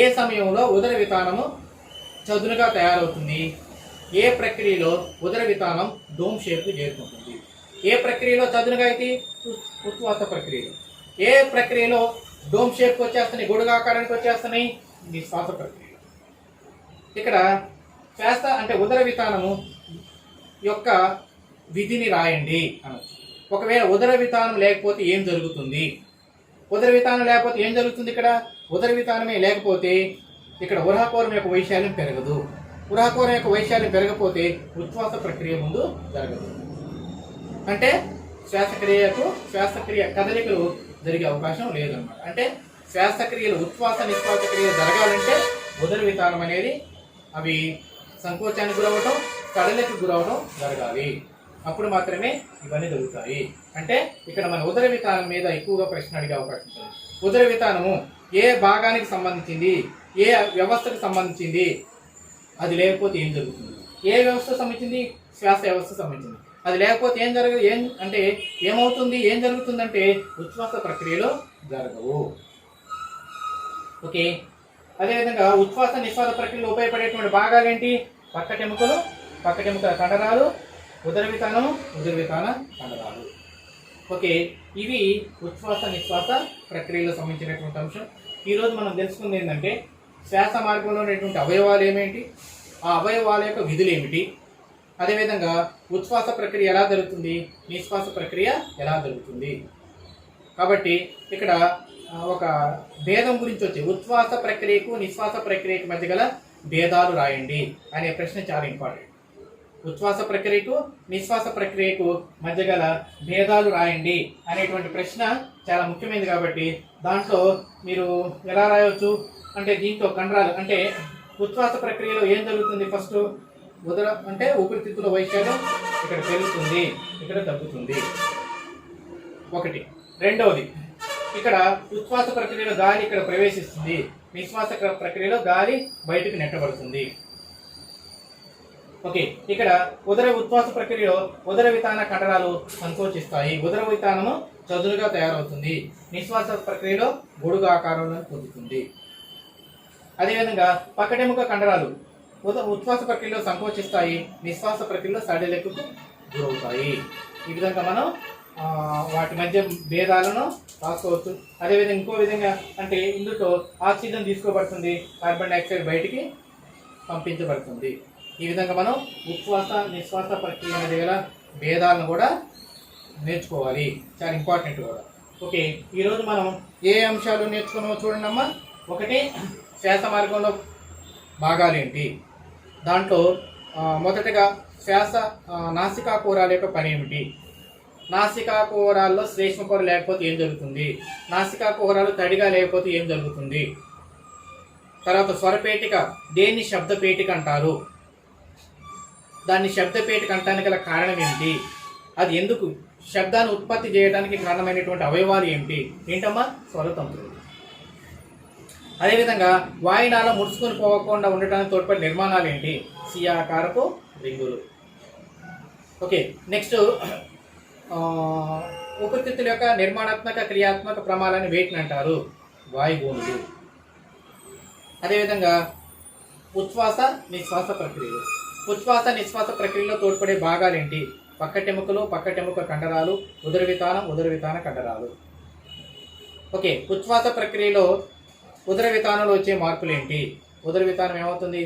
ఏ సమయంలో ఉదర వితానము చదునుగా తయారవుతుంది, ఏ ప్రక్రియలో ఉదర వితానం డోమ్ షేప్కు చేరుకుంటుంది, ఏ ప్రక్రియలో చదునుగా అయితే ఉచ్ఛ్వాస ప్రక్రియలో, ఏ ప్రక్రియలో డోమ్ షేప్కి వచ్చేస్తున్నాయి, గొడుగాకారానికి వచ్చేస్తున్నాయి, నిశ్వాస ప్రక్రియ. ఇక్కడ శ్వాస అంటే ఉదర వితానము యొక్క విధిని రాయండి అనొచ్చు. ఒకవేళ ఉదర వితానం లేకపోతే ఏం జరుగుతుంది, ఉదర వితానం లేకపోతే ఏం జరుగుతుంది, ఇక్కడ ఉదర వితానమే లేకపోతే ఇక్కడ ఉరహకోరం యొక్క వైశాల్యం పెరగదు. ఉరహకోరం యొక్క వైశాల్యం పెరగకపోతే ఉచ్ఛ్వాస ప్రక్రియ ముందు జరగదు. అంటే శ్వాసక్రియ కదలికలు జరిగే అవకాశం లేదన్నమాట. అంటే శ్వాసక్రియలు, ఉచ్ఛ్వాస నిశ్వాస క్రియలు జరగాలంటే ఉదర వితానం అనేది అవి సంకోచానికి గురవటం, కదలికకు గురవడం జరగాలి. అప్పుడు మాత్రమే ఇవన్నీ జరుగుతాయి. అంటే ఇక్కడ మన ఉదర వితానం మీద ఎక్కువగా ప్రశ్న అడిగే అవకాశం ఉంటుంది. ఉదర వితానము ఏ భాగానికి సంబంధించింది, ఏ వ్యవస్థకు సంబంధించింది, అది లేకపోతే ఏం జరుగుతుంది, ఏ వ్యవస్థ సంబంధించింది, శ్వాస వ్యవస్థ సంబంధించింది, అది లేకపోతే ఏం జరగదు, అంటే ఏమవుతుంది, ఏం జరుగుతుందంటే ఉచ్ఛ్వాస ప్రక్రియలో జరగవు. ఓకే. అదేవిధంగా ఉచ్ఛ్వాస నిశ్వాస ప్రక్రియలో ఉపయోగపడేటువంటి భాగాలు ఏంటి, పక్కటెముకలు, పక్కటెముకల కండరాలు, ఉదర వితానము, ఉదర వితాన కండరాలు. ఓకే. ఇవి ఉచ్ఛ్వాస నిశ్వాస ప్రక్రియలో సంబంధించినటువంటి అంశం. ఈరోజు మనం తెలుసుకుంది ఏంటంటే శ్వాస మార్గంలో ఉన్నటువంటి అవయవాలు ఏమేంటి, ఆ అవయవాల యొక్క విధులు ఏమిటి, అదేవిధంగా ఉచ్ఛ్వాస ప్రక్రియ ఎలా జరుగుతుంది, నిశ్వాస ప్రక్రియ ఎలా జరుగుతుంది. కాబట్టి ఇక్కడ ఒక భేదం గురించి వచ్చే ఉచ్ఛ్వాస ప్రక్రియకు నిశ్వాస ప్రక్రియకు మధ్య గల భేదాలు రాయండి అనే ప్రశ్న చాలా ఇంపార్టెంట్. ఉచ్ఛ్వాస ప్రక్రియకు నిశ్వాస ప్రక్రియకు మధ్య గల భేదాలు రాయండి అనేటువంటి ప్రశ్న చాలా ముఖ్యమైనది. కాబట్టి దాంట్లో మీరు ఎలా రాయవచ్చు అంటే దీంట్లో కండరాలు అంటే ఉచ్ఛ్వాస ప్రక్రియలో ఏం జరుగుతుంది, ఫస్ట్ ఉదర అంటే ఊపిరితిత్తుల వైశాల్యం ఇక్కడ పెరుగుతుంది, ఇక్కడ తగ్గుతుంది, ఒకటి. రెండవది, ఇక్కడ ఉచ్ఛ్వాస ప్రక్రియలో గాలి ఇక్కడ ప్రవేశిస్తుంది, నిశ్వాస ప్రక్రియలో గాలి బయటకు నెట్టబడుతుంది. ఓకే. ఇక్కడ ఉచ్ఛ్వాస ప్రక్రియలో ఉదర వితాన కండరాలు సంకోచిస్తాయి, ఉదర వితానము చదునుగా తయారవుతుంది, నిశ్వాస ప్రక్రియలో గొడుగు ఆకారంలో పొందుతుంది. అదేవిధంగా పక్కటెముక కండరాలు ఉచ్ఛ్వాస ప్రక్రియలో సంకోచిస్తాయి, నిశ్వాస ప్రక్రియలో సడలికకు గురవుతాయి. ఈ విధంగా మనం వాటి మధ్య భేదాలను రాసుకోవచ్చు. అదేవిధంగా ఇంకో విధంగా అంటే ఇందులో ఆక్సిజన్ తీసుకోబడుతుంది, కార్బన్ డైఆక్సైడ్ బయటికి పంపించబడుతుంది. ఈ విధంగా మనం ఉచ్ఛ్వాస నిశ్వాస ప్రక్రియ మధ్య గల భేదాలను కూడా నేర్చుకోవాలి, చాలా ఇంపార్టెంట్ కూడా. ఓకే, ఈరోజు మనం ఏ అంశాలు నేర్చుకున్నామో చూడండి అమ్మా. ఒకటి, శ్వాస మార్గంలో భాగాలేంటి. దాంట్లో మొదటగా శ్వాస నాసికా కూరాల యొక్క పని ఏమిటి, నాసికా కూరాల్లో శ్లేష్మ పొర లేకపోతే ఏం జరుగుతుంది, నాసికా కూరాలు తడిగా లేకపోతే ఏం జరుగుతుంది. తర్వాత స్వరపేటిక దేన్ని శబ్దపేటిక అంటారు, దాన్ని శబ్దపేటిక అంటానికి గల కారణం ఏమిటి, అది ఎందుకు, శబ్దాన్ని ఉత్పత్తి చేయడానికి కారణమైనటువంటి అవయవాలు ఏమిటి, ఏంటమ్మా స్వరతంత్రులు. అదేవిధంగా వాయునాళం ముడుచుకొని పోకుండా ఉండటానికి తోడ్పడే నిర్మాణాలు ఏంటి, సియాకారపు రింగులు. ఓకే, నెక్స్ట్ ఊపిరితిత్తుల యొక్క నిర్మాణాత్మక క్రియాత్మక ప్రమాణాన్ని వేటిని అంటారు, వాయుగోనులు. అదేవిధంగా ఉచ్ఛ్వాస నిశ్వాస ప్రక్రియలు. ఉచ్ఛ్వాస నిశ్వాస ప్రక్రియలో తోడ్పడే భాగాలేంటి, పక్కటెముకలు, పక్కటెముక కండరాలు, ఉదరవితాన కండరాలు. ఓకే, ఉచ్ఛ్వాస ప్రక్రియలో ఉదరవితానంలో వచ్చే మార్పులు ఏంటి, ఉదరవితానం ఏమవుతుంది,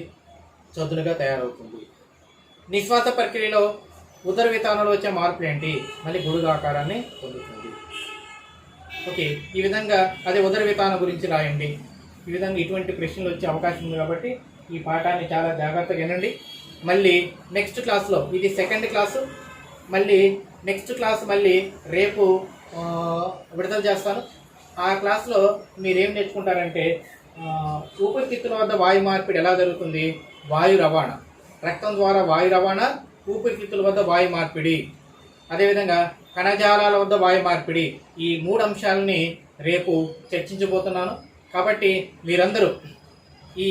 చదునుగా తయారవుతుంది. నిశ్వాస ప్రక్రియలో ఉదరవితానంలో వచ్చే మార్పులు ఏంటి, మళ్ళీ గొడుగాకారాన్ని పొందుతుంది. ఓకే, ఈ విధంగా అదే ఉదరవితానం గురించి రాయండి. ఈ విధంగా ఇటువంటి ప్రశ్నలు వచ్చే అవకాశం ఉంది కాబట్టి ఈ పాఠాన్ని చాలా జాగ్రత్తగా వినండి. మళ్ళీ నెక్స్ట్ క్లాస్లో, ఇది సెకండ్ క్లాసు, మళ్ళీ నెక్స్ట్ క్లాస్ మళ్ళీ రేపు విడుదల చేస్తాను. ఆ క్లాస్లో మీరేం నేర్చుకుంటారంటే ఊపిరితిత్తుల వద్ద వాయు మార్పిడి ఎలా జరుగుతుంది, వాయు రవాణా, రక్తం ద్వారా వాయు రవాణా, ఊపిరితిత్తుల వద్ద వాయు మార్పిడి, అదేవిధంగా కణజాలాల వద్ద వాయు మార్పిడి, ఈ 3 అంశాలని రేపు చర్చించబోతున్నాను. కాబట్టి మీరందరూ ఈ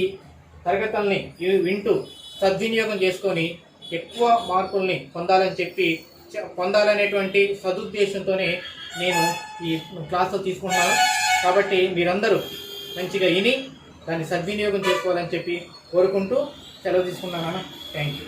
తరగతుల్ని వింటూ సద్వినియోగం చేసుకొని ఎక్కువ మార్కుల్ని పొందాలనేటువంటి సదుద్దేశంతోనే నేను ఈ క్లాసులు తీసుకుంటున్నాను. కాబట్టి మీరందరూ మంచిగా విని దాన్ని సద్వినియోగం చేసుకోవాలని చెప్పి కోరుకుంటూ సెలవు తీసుకున్నాను. Thank you.